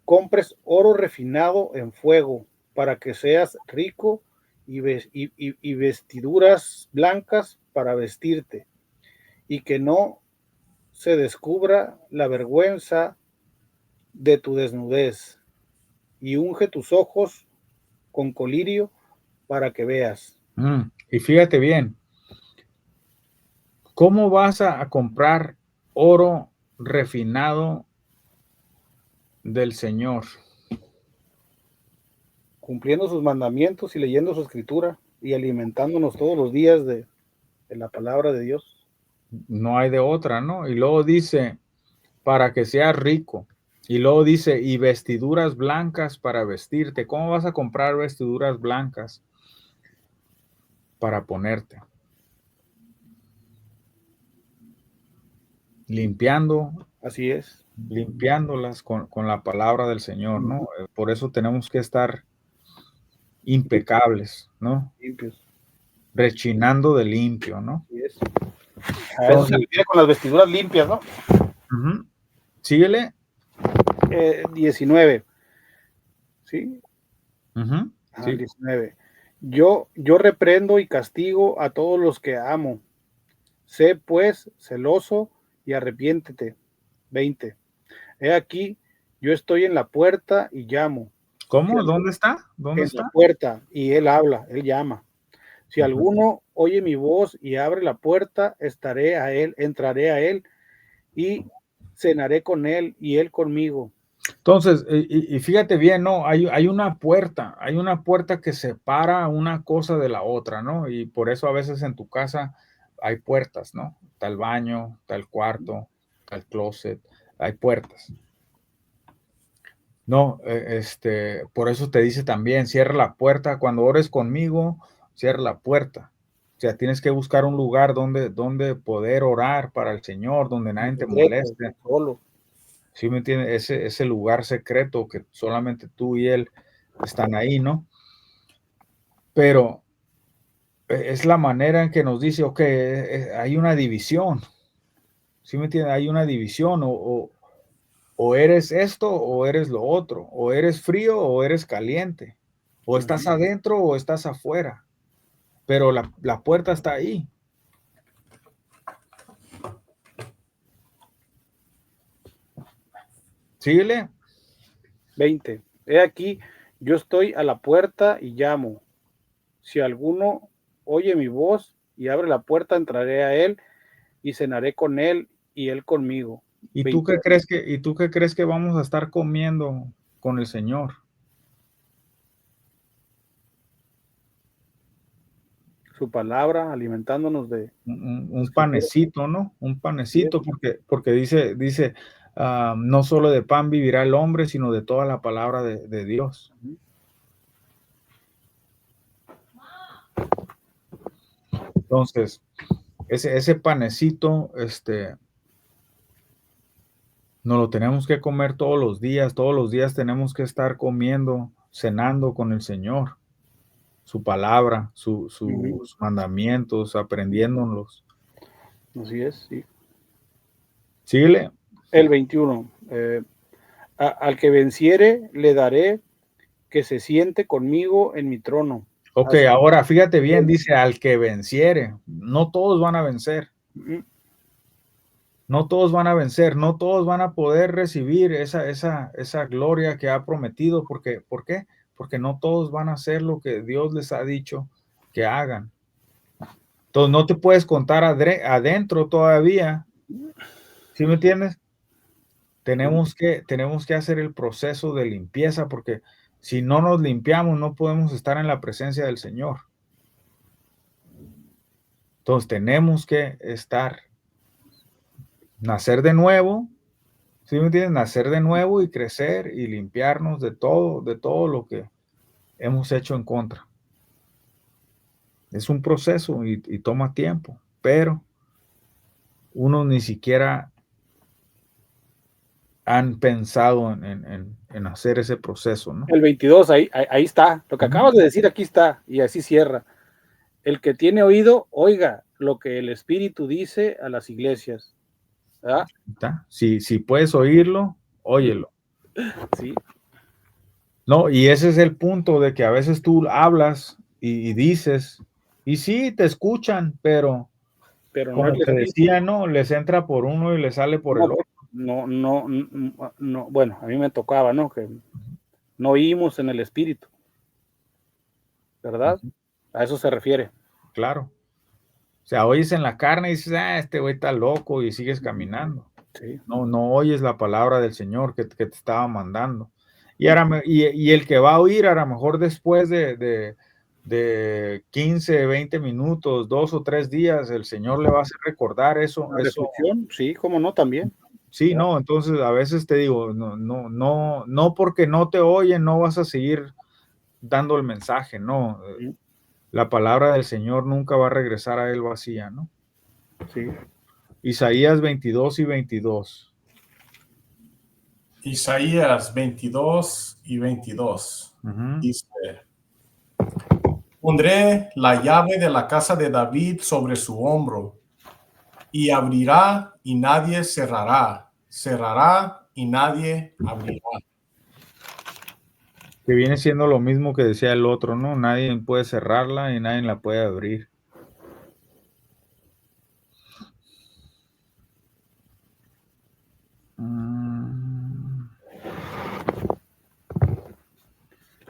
compres oro refinado en fuego, para que seas rico y vestiduras blancas para vestirte, y que no se descubra la vergüenza de tu desnudez, y unge tus ojos con colirio para que veas. Y fíjate bien, ¿cómo vas a comprar oro refinado del Señor? Cumpliendo sus mandamientos y leyendo su escritura y alimentándonos todos los días de la palabra de Dios. No hay de otra, ¿no? Y luego dice, para que seas rico. Y luego dice, y vestiduras blancas para vestirte. ¿Cómo vas a comprar vestiduras blancas para ponerte? Limpiando, Así es. limpiándolas con la palabra del Señor, ¿no? Por eso tenemos que estar impecables, ¿no? Limpios. Rechinando de limpio, ¿no? Así es. A eso se refiere con las vestiduras limpias, ¿no? Síguele. 19. ¿Sí? Sí. 19. Yo reprendo y castigo a todos los que amo. Sé pues celoso y arrepiéntete. 20. He aquí, yo estoy en la puerta y llamo. ¿Cómo? ¿Dónde está? ¿Dónde En la está? puerta, y él habla, él llama. Si alguno oye mi voz y abre la puerta, entraré a él y cenaré con él y él conmigo. Entonces, y fíjate bien, ¿no? Hay una puerta que separa una cosa de la otra, ¿no? Y por eso a veces en tu casa hay puertas, ¿no? Está el baño, está el cuarto, está el closet, hay puertas. No, por eso te dice también, cierra la puerta, cuando ores conmigo, cierra la puerta. O sea, tienes que buscar un lugar donde poder orar para el Señor, donde nadie te moleste. Solo. ¿Sí me entiendes? Ese lugar secreto que solamente tú y Él están ahí, ¿no? Pero es la manera en que nos dice, ok, hay una división. ¿Sí me entiendes? Hay una división, o eres esto o eres lo otro, o eres frío o eres caliente, o estás adentro o estás afuera, pero la puerta está ahí. Síguele. 20. He aquí, yo estoy a la puerta y llamo. Si alguno oye mi voz y abre la puerta, entraré a él y cenaré con él y él conmigo. ¿Y tú qué crees que vamos a estar comiendo con el Señor? Su palabra, alimentándonos de un panecito, ¿no? Un panecito, porque dice, no solo de pan vivirá el hombre, sino de toda la palabra de Dios. Entonces, ese panecito, nos lo tenemos que comer todos los días tenemos que estar comiendo, cenando con el Señor, su palabra, sus mandamientos, aprendiéndolos. Así es, sí. Síguele. El 21. Al que venciere, le daré que se siente conmigo en mi trono. Ok, así. Ahora fíjate bien, dice al que venciere. No todos van a vencer. No todos van a vencer, no todos van a poder recibir esa gloria que ha prometido. ¿Por qué? Porque no todos van a hacer lo que Dios les ha dicho que hagan. Entonces no te puedes contar adentro todavía. ¿Sí me entiendes? Tenemos que hacer el proceso de limpieza, porque si no nos limpiamos no podemos estar en la presencia del Señor. Entonces tenemos que nacer de nuevo, ¿sí me entiendes? Nacer de nuevo y crecer y limpiarnos de todo lo que hemos hecho en contra. Es un proceso y toma tiempo, pero uno ni siquiera han pensado en hacer ese proceso, ¿no? El 22, ahí está. Lo que acabas de decir aquí está, y así cierra. El que tiene oído, oiga lo que el Espíritu dice a las iglesias. ¿Verdad? Si puedes oírlo, óyelo. Sí. No, y ese es el punto de que a veces tú hablas y dices, y sí, te escuchan, pero como no te decía, no, les entra por uno y les sale por el otro. No, bueno, a mí me tocaba, ¿no? Que no oímos en el Espíritu, ¿verdad? A eso se refiere. Claro. O sea, oyes en la carne y dices, este güey está loco y sigues caminando. Sí. No oyes la palabra del Señor que te estaba mandando. Y el que va a oír, a lo mejor después de de 15, 20 minutos, 2 o 3 días, el Señor le va a hacer recordar eso. La reflexión, sí, cómo no, también. Sí, no, entonces a veces te digo, no porque no te oyen, no vas a seguir dando el mensaje, no. La palabra del Señor nunca va a regresar a él vacía, ¿no? Sí. Isaías 22 y 22. Isaías 22 y 22. Dice: pondré la llave de la casa de David sobre su hombro, y abrirá y nadie cerrará, cerrará y nadie abrirá. Que viene siendo lo mismo que decía el otro, ¿no? Nadie puede cerrarla y nadie la puede abrir.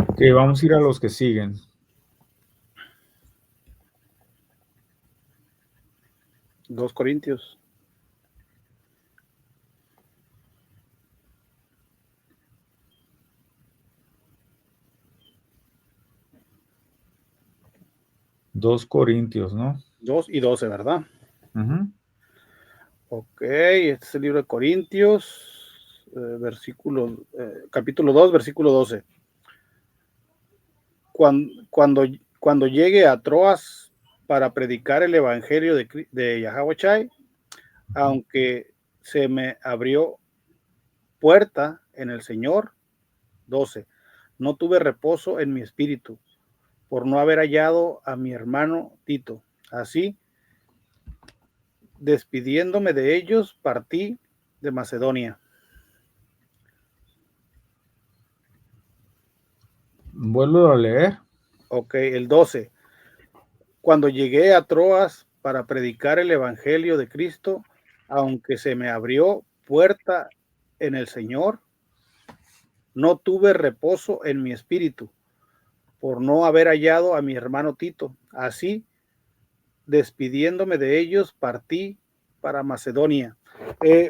Ok, vamos a ir a los que siguen. Dos Corintios. Dos Corintios, ¿no? 2 y 12, ¿verdad? Ok, este es el libro de Corintios, capítulo 2, versículo 12. Cuando llegue a Troas para predicar el evangelio de Yahweh Shai, aunque se me abrió puerta en el Señor, 12, no tuve reposo en mi espíritu por no haber hallado a mi hermano Tito. Así, despidiéndome de ellos, partí de Macedonia. Vuelvo a leer. Ok, el 12. Cuando llegué a Troas para predicar el evangelio de Cristo, aunque se me abrió puerta en el Señor, no tuve reposo en mi espíritu por no haber hallado a mi hermano Tito. Así, despidiéndome de ellos, partí para Macedonia.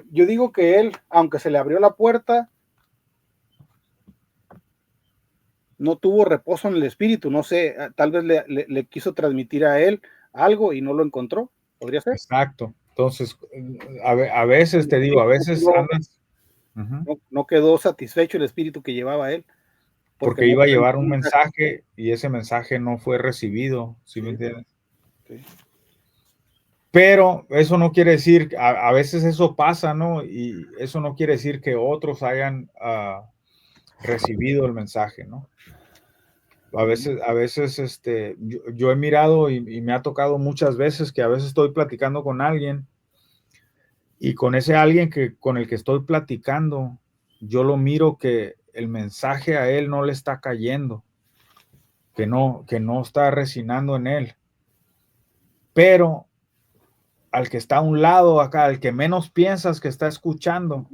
Yo digo que él, aunque se le abrió la puerta, no tuvo reposo en el espíritu. No sé, tal vez le quiso transmitir a él algo y no lo encontró. ¿Podría ser? Exacto. Entonces, a veces te digo, a veces andas. No quedó satisfecho el espíritu que llevaba él. Porque no iba a llevar un mensaje y ese mensaje no fue recibido, ¿sí me entiendes? Sí. Pero eso no quiere decir, a veces eso pasa, ¿no? Y eso no quiere decir que otros hayan recibido el mensaje, ¿no? A veces yo he mirado y me ha tocado muchas veces que a veces estoy platicando con alguien y con ese alguien con el que estoy platicando, yo lo miro que el mensaje a él no le está cayendo, que no está resinando en él. Pero al que está a un lado acá, al que menos piensas que está escuchando,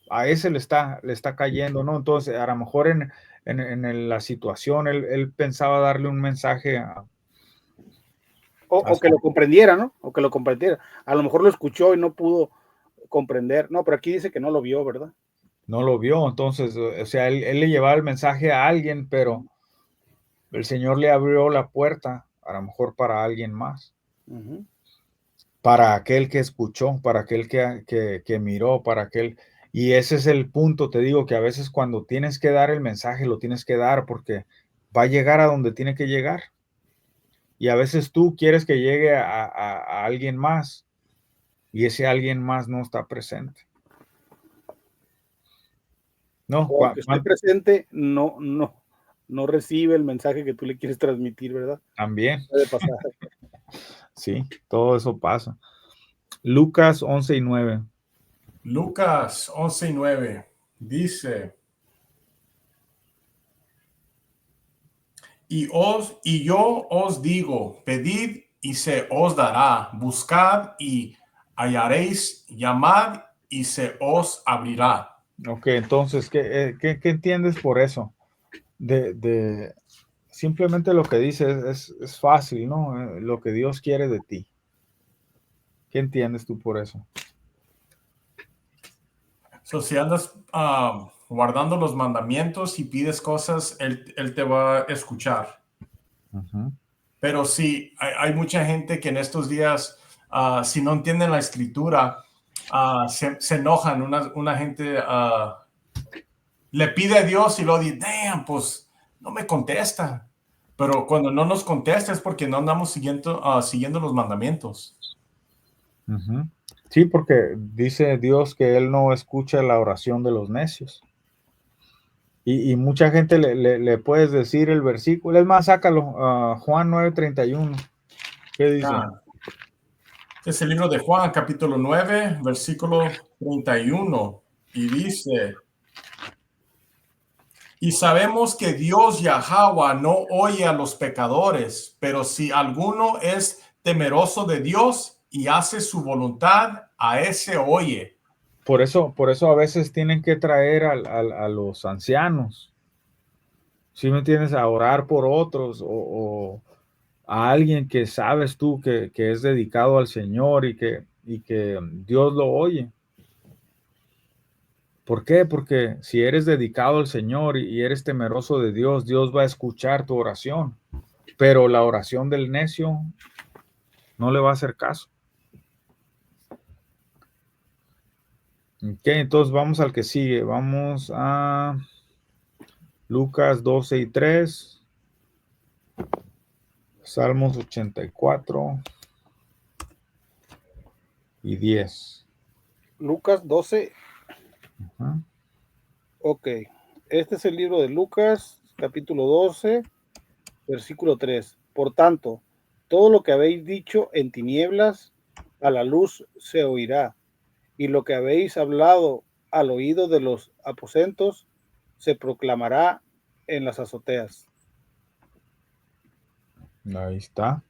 a ese le está cayendo, ¿no? Entonces, a lo mejor en la situación, él pensaba darle un mensaje o que lo comprendiera, ¿no? O que lo comprendiera. A lo mejor lo escuchó y no pudo comprender. No, pero aquí dice que no lo vio, ¿verdad? No lo vio, entonces, o sea, él le llevaba el mensaje a alguien, pero el Señor le abrió la puerta, a lo mejor para alguien más. Para aquel que escuchó, para aquel que miró, para aquel. Y ese es el punto, te digo, que a veces cuando tienes que dar el mensaje, lo tienes que dar porque va a llegar a donde tiene que llegar. Y a veces tú quieres que llegue a alguien más y ese alguien más no está presente. No, O que esté presente, no recibe el mensaje que tú le quieres transmitir, ¿verdad? también. Puede pasar. Sí, todo eso pasa. Lucas 11:9. Lucas 11:9 dice: y yo os digo, pedid y se os dará, buscad y hallaréis, llamad y se os abrirá. Ok, entonces, ¿qué entiendes por eso? Simplemente lo que dice es fácil, ¿no? Lo que Dios quiere de ti. ¿Qué entiendes tú por eso? So, si andas guardando los mandamientos y pides cosas, él te va a escuchar. Pero sí, hay mucha gente que en estos días, si no entienden la escritura, se enojan. Una gente le pide a Dios y lo dice, damn, pues no me contesta. Pero cuando no nos contesta es porque no andamos siguiendo los mandamientos. Sí, porque dice Dios que Él no escucha la oración de los necios. Y mucha gente le puedes decir el versículo. Es más, sácalo, Juan 9:31. ¿Qué dice? Este es el libro de Juan, capítulo 9, versículo 31. Y dice, y sabemos que Dios Yahweh no oye a los pecadores, pero si alguno es temeroso de Dios y hace su voluntad, a ese oye. Por eso a veces tienen que traer a los ancianos, ¿sí me entiendes? A orar por otros o a alguien que sabes tú que es dedicado al Señor y que Dios lo oye. ¿Por qué? Porque si eres dedicado al Señor y eres temeroso de Dios, Dios va a escuchar tu oración. Pero la oración del necio no le va a hacer caso. Ok, entonces vamos al que sigue. Vamos a Lucas 12:3. Salmos 84 y 10. Lucas 12. Ok. Este es el libro de Lucas, capítulo 12, versículo 3. Por tanto, todo lo que habéis dicho en tinieblas, a la luz se oirá, y lo que habéis hablado al oído de los aposentos, se proclamará en las azoteas. Ahí está.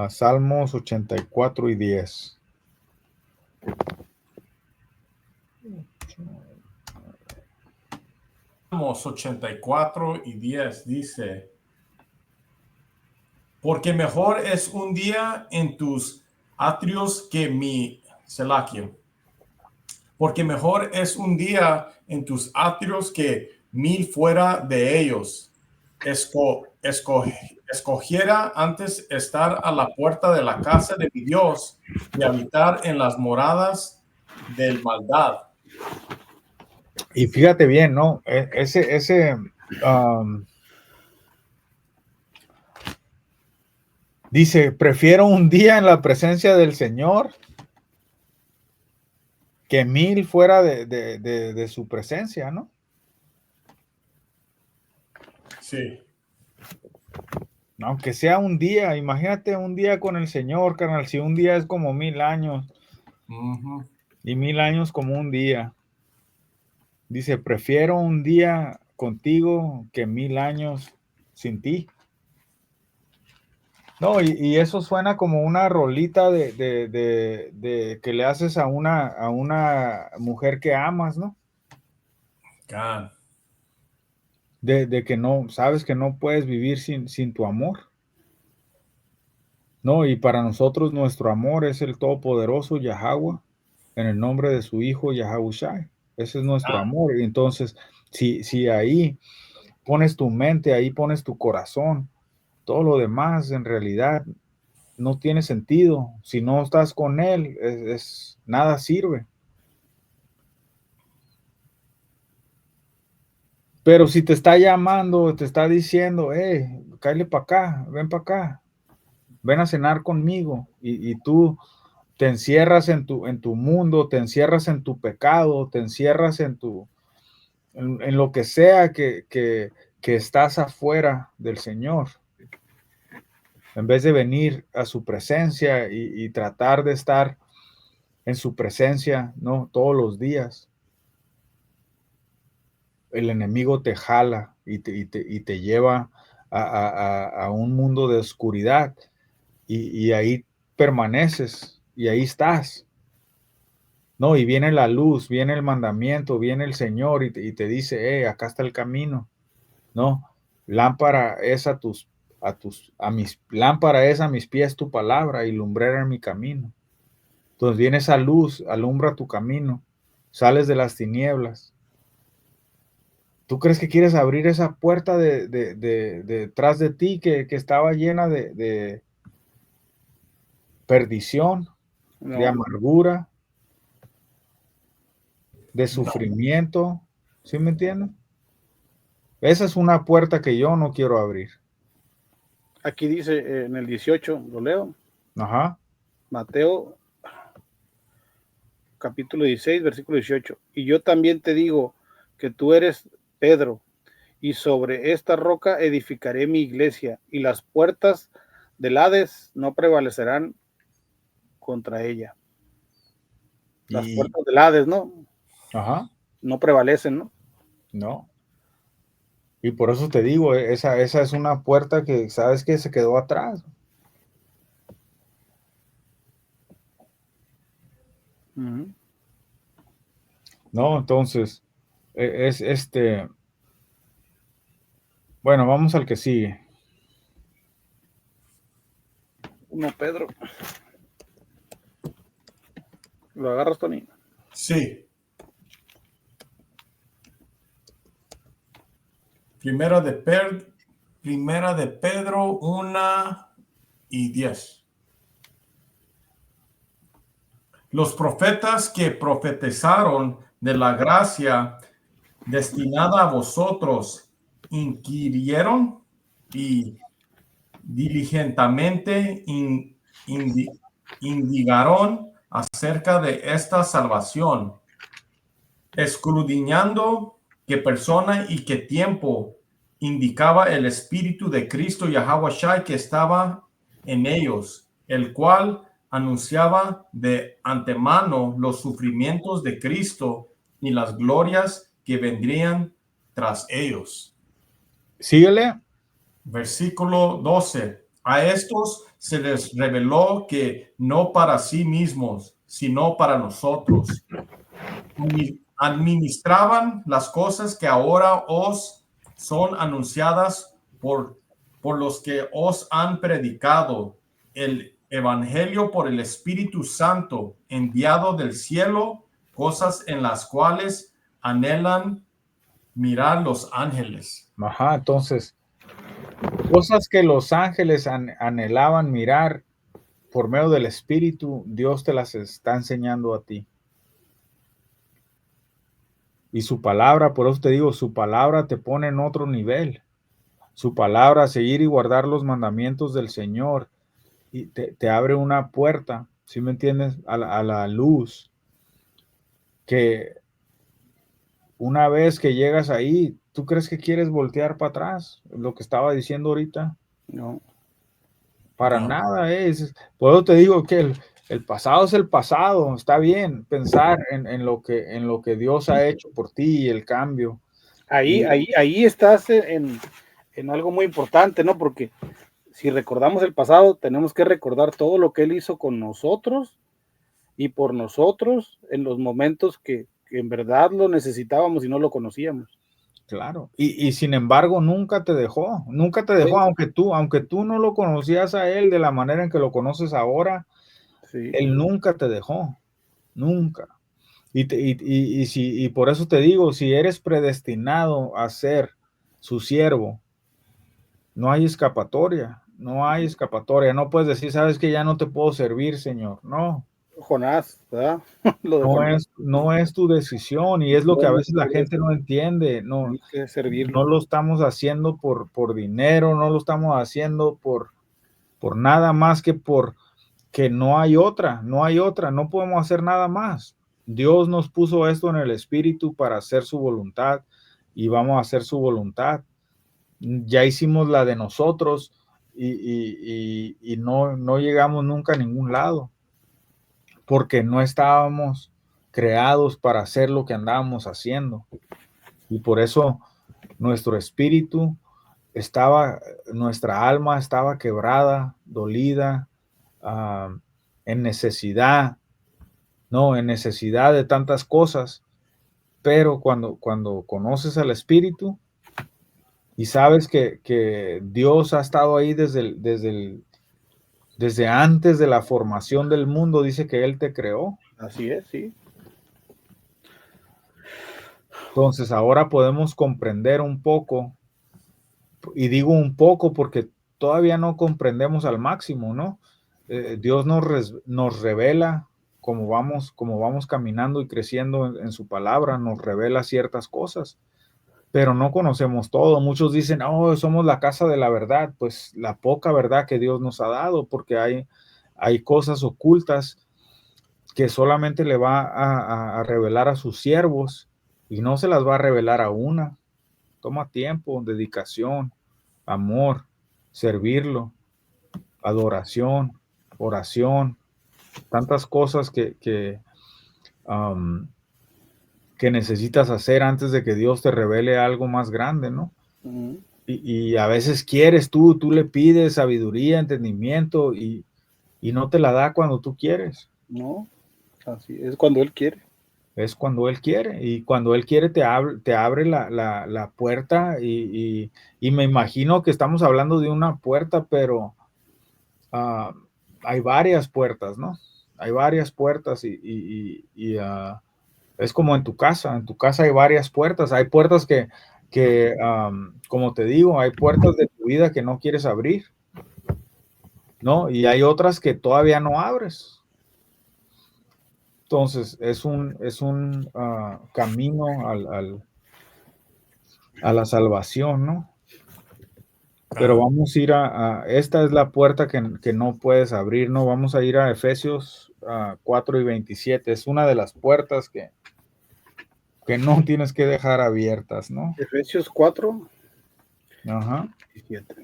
Salmos 84 y 10. Salmos 84 y 10 dice, porque mejor es un día en tus atrios que mi Selaquio. Porque mejor es un día en tus atrios que 1000 fuera de ellos. Escogiera antes estar a la puerta de la casa de mi Dios y habitar en las moradas del maldad. Y fíjate bien, ¿no? Dice, prefiero un día en la presencia del Señor que 1000 fuera de su presencia, ¿no? Sí. Aunque sea un día, imagínate un día con el Señor, carnal, si un día es como 1000 años y 1000 años como un día. Dice, prefiero un día contigo que 1000 años sin ti. No, y eso suena como una rolita de que le haces a una mujer que amas, ¿no? God. De que no, sabes que no puedes vivir sin tu amor. No, y para nosotros nuestro amor es el todopoderoso Yahweh, en el nombre de su Hijo Yahushai. Ese es nuestro amor. Y entonces, si ahí pones tu mente, ahí pones tu corazón, todo lo demás en realidad no tiene sentido. Si no estás con Él, nada sirve. Pero si te está llamando, te está diciendo, cállate para acá, ven a cenar conmigo, y tú te encierras en tu mundo, te encierras en tu pecado, te encierras en lo que sea que estás afuera del Señor. En vez de venir a su presencia y tratar de estar en su presencia, no, todos los días. El enemigo te jala y te lleva a un mundo de oscuridad y ahí permaneces y ahí estás. No, y viene la luz, viene el mandamiento, viene el Señor y te dice, acá está el camino. No, lámpara es lámpara es a mis pies tu palabra y lumbrera en mi camino. Entonces viene esa luz, alumbra tu camino, sales de las tinieblas. ¿Tú crees que quieres abrir esa puerta detrás de ti que estaba llena de perdición, de No, amargura, de No. sufrimiento? ¿Sí me entienden? Esa es una puerta que yo no quiero abrir. aquí dice en el 18, lo leo. Ajá. Mateo capítulo 16, versículo 18. Y yo también te digo que tú eres Pedro, y sobre esta roca edificaré mi iglesia, y las puertas del Hades no prevalecerán contra ella. Las Y, puertas del Hades, ¿no? ajá, No prevalecen, ¿no? no. Y por eso te digo, esa es una puerta que, ¿sabes que se quedó atrás? Uh-huh. No, entonces, bueno, vamos al que sigue. 1 Pedro. ¿Lo agarras, Tony? Sí. Primera de Pedro 1:10. Los profetas que profetizaron de la gracia destinada a vosotros inquirieron y diligentemente indigaron acerca de esta salvación, escudriñando qué persona y qué tiempo indicaba el Espíritu de Cristo Yahawashi que estaba en ellos, el cual anunciaba de antemano los sufrimientos de Cristo y las glorias que vendrían tras ellos. Síguele. Versículo 12. A estos se les reveló que no para sí mismos, sino para nosotros administraban las cosas que ahora os son anunciadas por los que os han predicado el Evangelio por el Espíritu Santo enviado del cielo, cosas en las cuales anhelan mirar los ángeles. Ajá, entonces, cosas que los ángeles anhelaban mirar por medio del Espíritu, Dios te las está enseñando a ti. Y su palabra, por eso te digo, su palabra te pone en otro nivel. Su palabra, seguir y guardar los mandamientos del Señor, y te abre una puerta, ¿sí me entiendes? A la luz, que una vez que llegas ahí, ¿tú crees que quieres voltear para atrás? Lo que estaba diciendo ahorita. No. Para No. nada es. Por eso te digo que el pasado es el pasado. Está bien pensar en lo que Dios ha hecho por ti y el cambio. Ahí estás en algo muy importante, ¿no? Porque si recordamos el pasado, tenemos que recordar todo lo que Él hizo con nosotros y por nosotros en los momentos que en verdad lo necesitábamos y no lo conocíamos. Claro. Y sin embargo, nunca te dejó, Sí, aunque tú no lo conocías a Él de la manera en que lo conoces ahora, sí. Él nunca te dejó, nunca. Y por eso te digo, si eres predestinado a ser su siervo, no hay escapatoria, no hay escapatoria. No puedes decir, sabes que ya no te puedo servir, Señor. No, Jonás, ¿verdad? Lo de Jonás. no es tu decisión y es lo que a Bueno, veces la gente no entiende. No, hay que servirlo. no lo estamos haciendo por dinero, no lo estamos haciendo por nada más que por que no hay otra, no podemos hacer nada más. Dios nos puso esto en el espíritu para hacer su voluntad y vamos a hacer su voluntad. Ya hicimos la de nosotros y no llegamos nunca a ningún lado porque no estábamos creados para hacer lo que andábamos haciendo. Y por eso nuestro espíritu nuestra alma estaba quebrada, dolida, en necesidad, no, en necesidad de tantas cosas, pero cuando conoces al Espíritu y sabes que Dios ha estado ahí desde antes de la formación del mundo, dice que Él te creó. Así es, sí. Entonces ahora podemos comprender un poco, y digo un poco porque todavía no comprendemos al máximo, ¿no? Dios nos revela como vamos caminando y creciendo en su palabra, nos revela ciertas cosas, pero no conocemos todo. Muchos dicen, oh, somos la casa de la verdad, pues la poca verdad que Dios nos ha dado, porque hay cosas ocultas que solamente le va a revelar a sus siervos y no se las va a revelar a una. Toma tiempo, dedicación, amor, servirlo, adoración, oración, tantas cosas que necesitas hacer antes de que Dios te revele algo más grande, ¿no? Ujú. Y a veces quieres tú le pides sabiduría, entendimiento y no te la da cuando tú quieres. No, así es cuando Él quiere. Es cuando Él quiere, y cuando Él quiere te abre la puerta, y me imagino que estamos hablando de una puerta, pero ah, hay varias puertas, ¿no? Hay varias puertas es como en tu casa hay varias puertas, hay puertas como te digo, hay puertas de tu vida que no quieres abrir, ¿no? Y hay otras que todavía no abres. Entonces, es un camino a la salvación, ¿no? Pero vamos a ir esta es la puerta que no puedes abrir, ¿no? Vamos a ir a Efesios 4:27. Es una de las puertas que no tienes que dejar abiertas, ¿no? Efesios 4, Ajá. 17.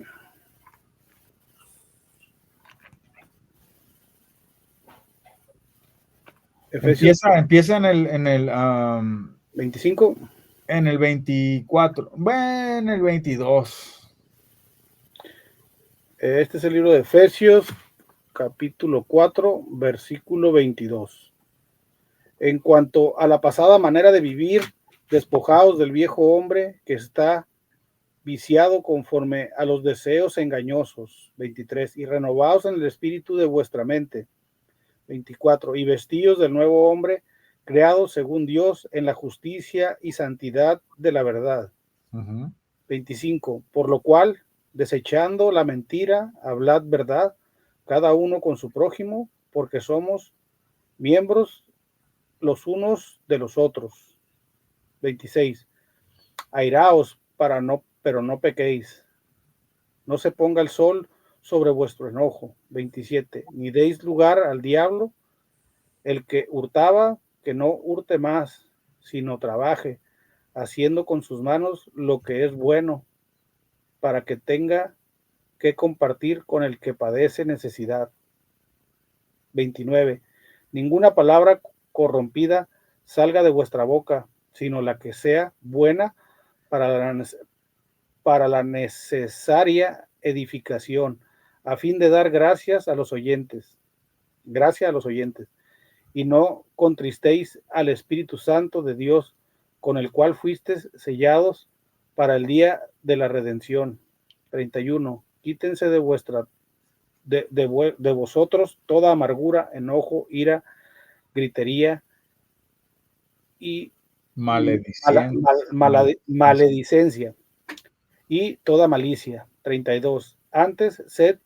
Efesios Empieza en 25. el 24, bueno, en el 22. Este es el libro de Efesios, capítulo 4, versículo 22. En cuanto a la pasada manera de vivir, despojaos del viejo hombre que está viciado conforme a los deseos engañosos. 23. Y renovaos en el espíritu de vuestra mente. 24. Y vestíos del nuevo hombre, creado según Dios en la justicia y santidad de la verdad. 25. Por lo cual, desechando la mentira, hablad verdad, cada uno con su prójimo, porque somos miembros los unos de los otros. 26. Airaos, pero no pequéis. No se ponga el sol sobre vuestro enojo. 27. Ni deis lugar al diablo. El que hurtaba, que no hurte más, sino trabaje, haciendo con sus manos lo que es bueno, para que tenga que compartir con el que padece necesidad. 29. Ninguna palabra corrompida salga de vuestra boca, sino la que sea buena para la necesaria edificación, a fin de dar gracias a los oyentes. Gracias a los oyentes. Y no contristéis al Espíritu Santo de Dios, con el cual fuisteis sellados para el día de la redención. 31. Quítense de vosotros toda amargura, enojo, ira, gritería y maledicencia y toda malicia. 32. Antes, sed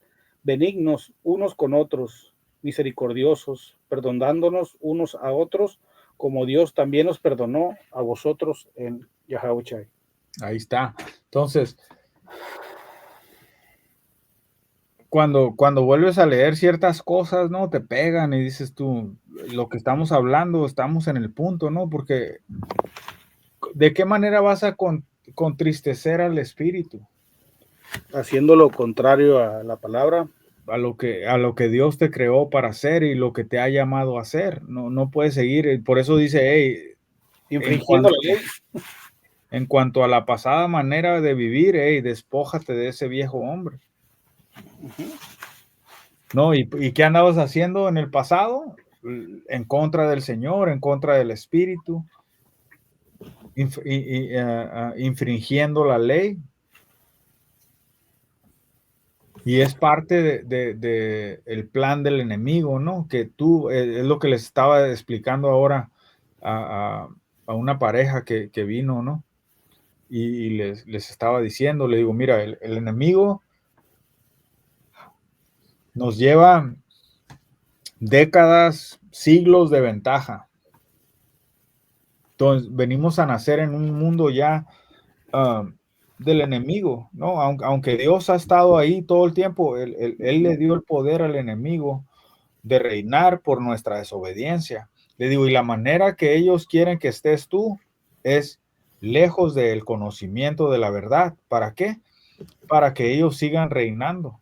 benignos unos con otros, misericordiosos, perdonándonos unos a otros, como Dios también os perdonó a vosotros en Yahawashi. Ahí está. Entonces, cuando vuelves a leer ciertas cosas, ¿no? Te pegan y dices tú, lo que estamos hablando, estamos en el punto, ¿no? Porque ¿de qué manera vas a contristecer al espíritu? Haciendo lo contrario a la palabra. A lo que Dios te creó para hacer y lo que te ha llamado a hacer. No puedes seguir. Por eso dice, hey, infringiendo la ley. En cuanto a la pasada manera de vivir, hey, despójate de ese viejo hombre. ¿No? ¿Y qué andabas haciendo en el pasado? En contra del Señor, en contra del Espíritu, infringiendo la ley. Y es parte de el plan del enemigo, ¿no? Que tú, es lo que les estaba explicando ahora una pareja que vino, ¿no? Y les estaba diciendo, le digo, mira, el enemigo nos lleva décadas, siglos de ventaja. Entonces, venimos a nacer en un mundo ya del enemigo, ¿no? Aunque Dios ha estado ahí todo el tiempo, él le dio el poder al enemigo de reinar por nuestra desobediencia. Le digo, y la manera que ellos quieren que estés tú es lejos del conocimiento de la verdad. ¿Para qué? Para que ellos sigan reinando.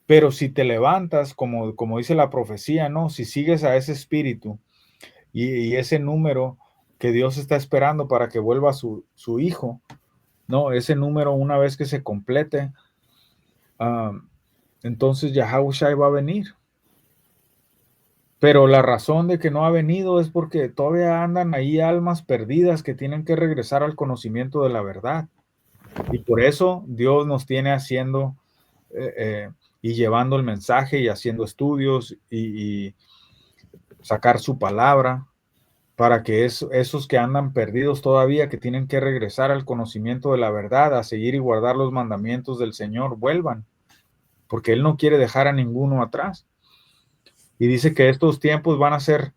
Pero si te levantas, como dice la profecía, ¿no? Si sigues a ese espíritu y ese número que Dios está esperando para que vuelva su hijo, ¿no? Ese número, una vez que se complete, entonces Yahushua va a venir. Pero la razón de que no ha venido es porque todavía andan ahí almas perdidas que tienen que regresar al conocimiento de la verdad. Y por eso Dios nos tiene haciendo y llevando el mensaje y haciendo estudios y sacar su palabra para que esos que andan perdidos todavía, que tienen que regresar al conocimiento de la verdad, a seguir y guardar los mandamientos del Señor, vuelvan, porque Él no quiere dejar a ninguno atrás. Y dice que estos tiempos van a ser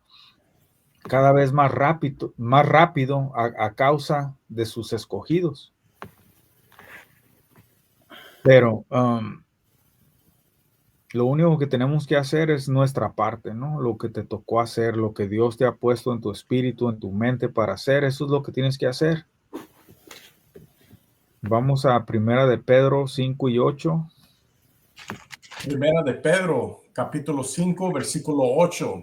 cada vez más rápido a causa de sus escogidos. Pero lo único que tenemos que hacer es nuestra parte, ¿no? Lo que te tocó hacer, lo que Dios te ha puesto en tu espíritu, en tu mente para hacer, eso es lo que tienes que hacer. Vamos a Primera de Pedro 5 y 8. Primera de Pedro, capítulo 5, versículo 8.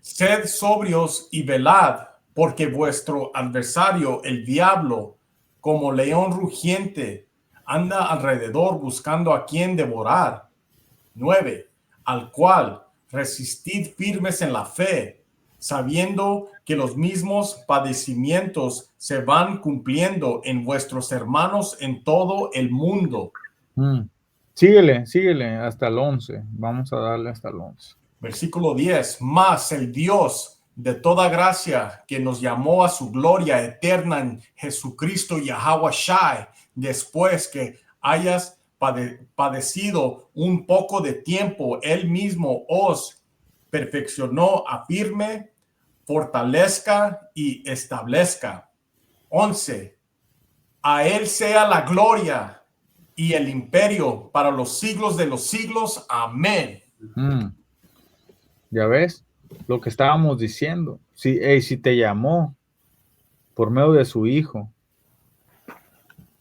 Sed sobrios y velad, porque vuestro adversario, el diablo, como león rugiente, anda alrededor buscando a quien devorar. 9. Al cual resistid firmes en la fe, sabiendo que los mismos padecimientos se van cumpliendo en vuestros hermanos en todo el mundo. Síguele hasta el 11. Vamos a darle hasta el 11. Versículo 10. Mas el Dios de toda gracia, que nos llamó a su gloria eterna en Jesucristo Yahawashi, después que hayas padecido un poco de tiempo, él mismo os perfeccionó, afirme, fortalezca y establezca. 11. A él sea la gloria y el imperio para los siglos de los siglos. Amén. Ya ves lo que estábamos diciendo. Si te llamó por medio de su hijo,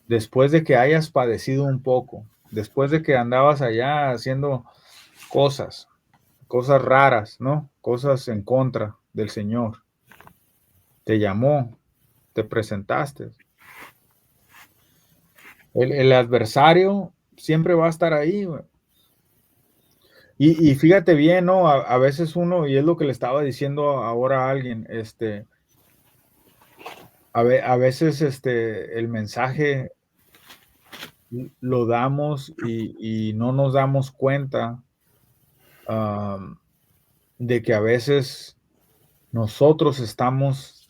después de que hayas padecido un poco, después de que andabas allá haciendo cosas raras, ¿no? Cosas en contra del Señor. Te llamó, te presentaste. El adversario siempre va a estar ahí, güey. Y fíjate bien, ¿no? A veces uno, y es lo que le estaba diciendo ahora a alguien, a veces el mensaje lo damos y no nos damos cuenta de que a veces nosotros estamos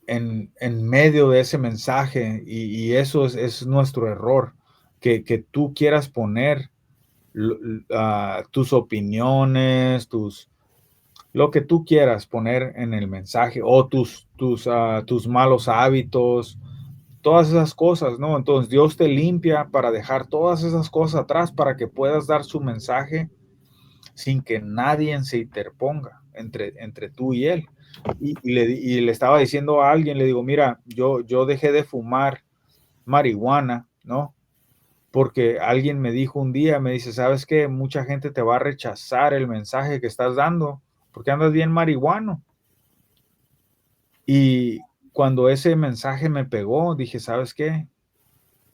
en medio de ese mensaje y eso es nuestro error, que tú quieras poner tus opiniones, lo que tú quieras poner en el mensaje o tus malos hábitos, todas esas cosas, ¿no? Entonces Dios te limpia para dejar todas esas cosas atrás para que puedas dar su mensaje sin que nadie se interponga entre tú y él. Y le estaba diciendo a alguien, le digo, mira, yo dejé de fumar marihuana, ¿no? Porque alguien me dijo un día, me dice, ¿sabes qué? Mucha gente te va a rechazar el mensaje que estás dando porque andas bien marihuano. Y cuando ese mensaje me pegó, dije, ¿sabes qué?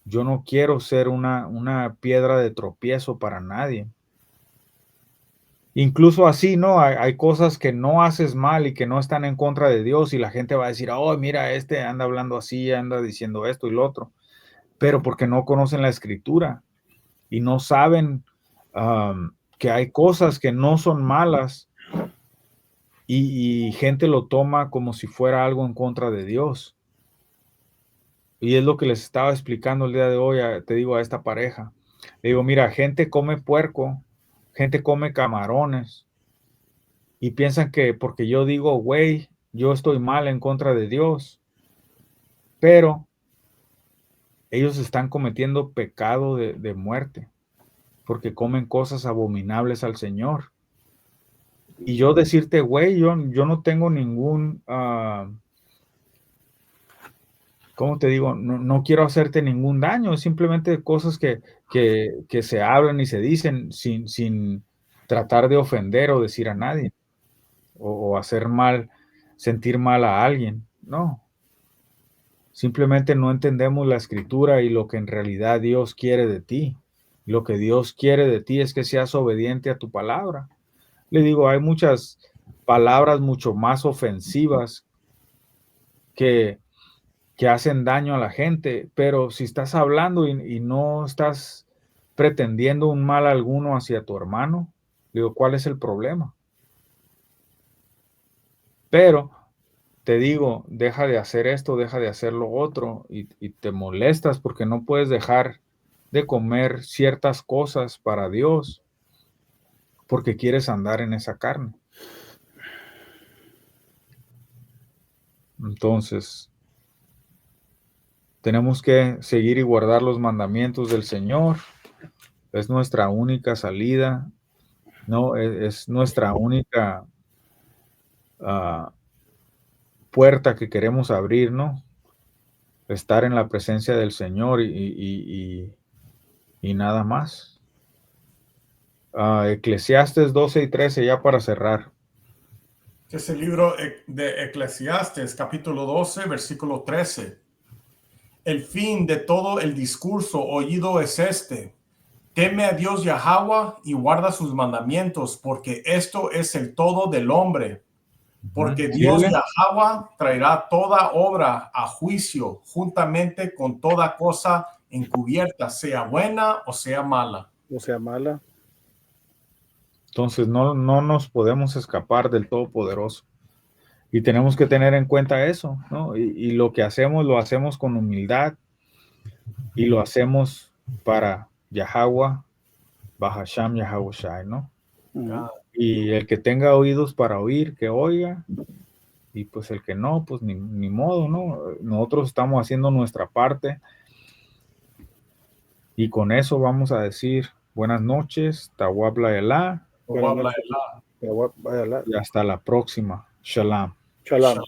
Yo no quiero ser una piedra de tropiezo para nadie. Incluso así, ¿no? Hay cosas que no haces mal y que no están en contra de Dios y la gente va a decir, oh, mira, anda hablando así, anda diciendo esto y lo otro. Pero porque no conocen la escritura y no saben que que hay cosas que no son malas y gente lo toma como si fuera algo en contra de Dios. Y es lo que les estaba explicando el día de hoy, te digo, a esta pareja. Le digo, mira, gente come puerco, gente come camarones y piensan que porque yo digo, güey, yo estoy mal en contra de Dios, pero ellos están cometiendo pecado de muerte porque comen cosas abominables al Señor. Y yo decirte, güey, yo no tengo ningún, ¿cómo te digo? No quiero hacerte ningún daño, es simplemente cosas que se hablan y se dicen sin tratar de ofender o decir a nadie, o hacer mal, sentir mal a alguien. No, simplemente no entendemos la escritura y lo que en realidad Dios quiere de ti. Lo que Dios quiere de ti es que seas obediente a tu palabra. Le digo, hay muchas palabras mucho más ofensivas que hacen daño a la gente, pero si estás hablando y no estás pretendiendo un mal alguno hacia tu hermano, digo, ¿cuál es el problema? Pero te digo, deja de hacer esto, deja de hacer lo otro y te molestas porque no puedes dejar de comer ciertas cosas para Dios porque quieres andar en esa carne. Entonces, tenemos que seguir y guardar los mandamientos del Señor. Es nuestra única salida, ¿no? Es nuestra única puerta que queremos abrir, ¿no? Estar en la presencia del Señor y nada más. Eclesiastes 12 y 13, ya para cerrar. Es el libro de Eclesiastes, capítulo 12, versículo 13. El fin de todo el discurso oído es este: teme a Dios Yahweh y guarda sus mandamientos, porque esto es el todo del hombre. Porque Dios Yahweh traerá toda obra a juicio juntamente con toda cosa encubierta, sea buena o sea mala. O sea mala. Entonces no nos podemos escapar del Todopoderoso. Y tenemos que tener en cuenta eso, ¿no? Y lo que hacemos, lo hacemos con humildad y lo hacemos para Yahweh, Bahasham Yahweh Shai, ¿no? Uh-huh. Y el que tenga oídos para oír, que oiga, y pues el que no, pues ni modo, ¿no? Nosotros estamos haciendo nuestra parte y con eso vamos a decir buenas noches, Tawabla Elá, Buenas noches. y hasta la próxima. Shalom. Shalom.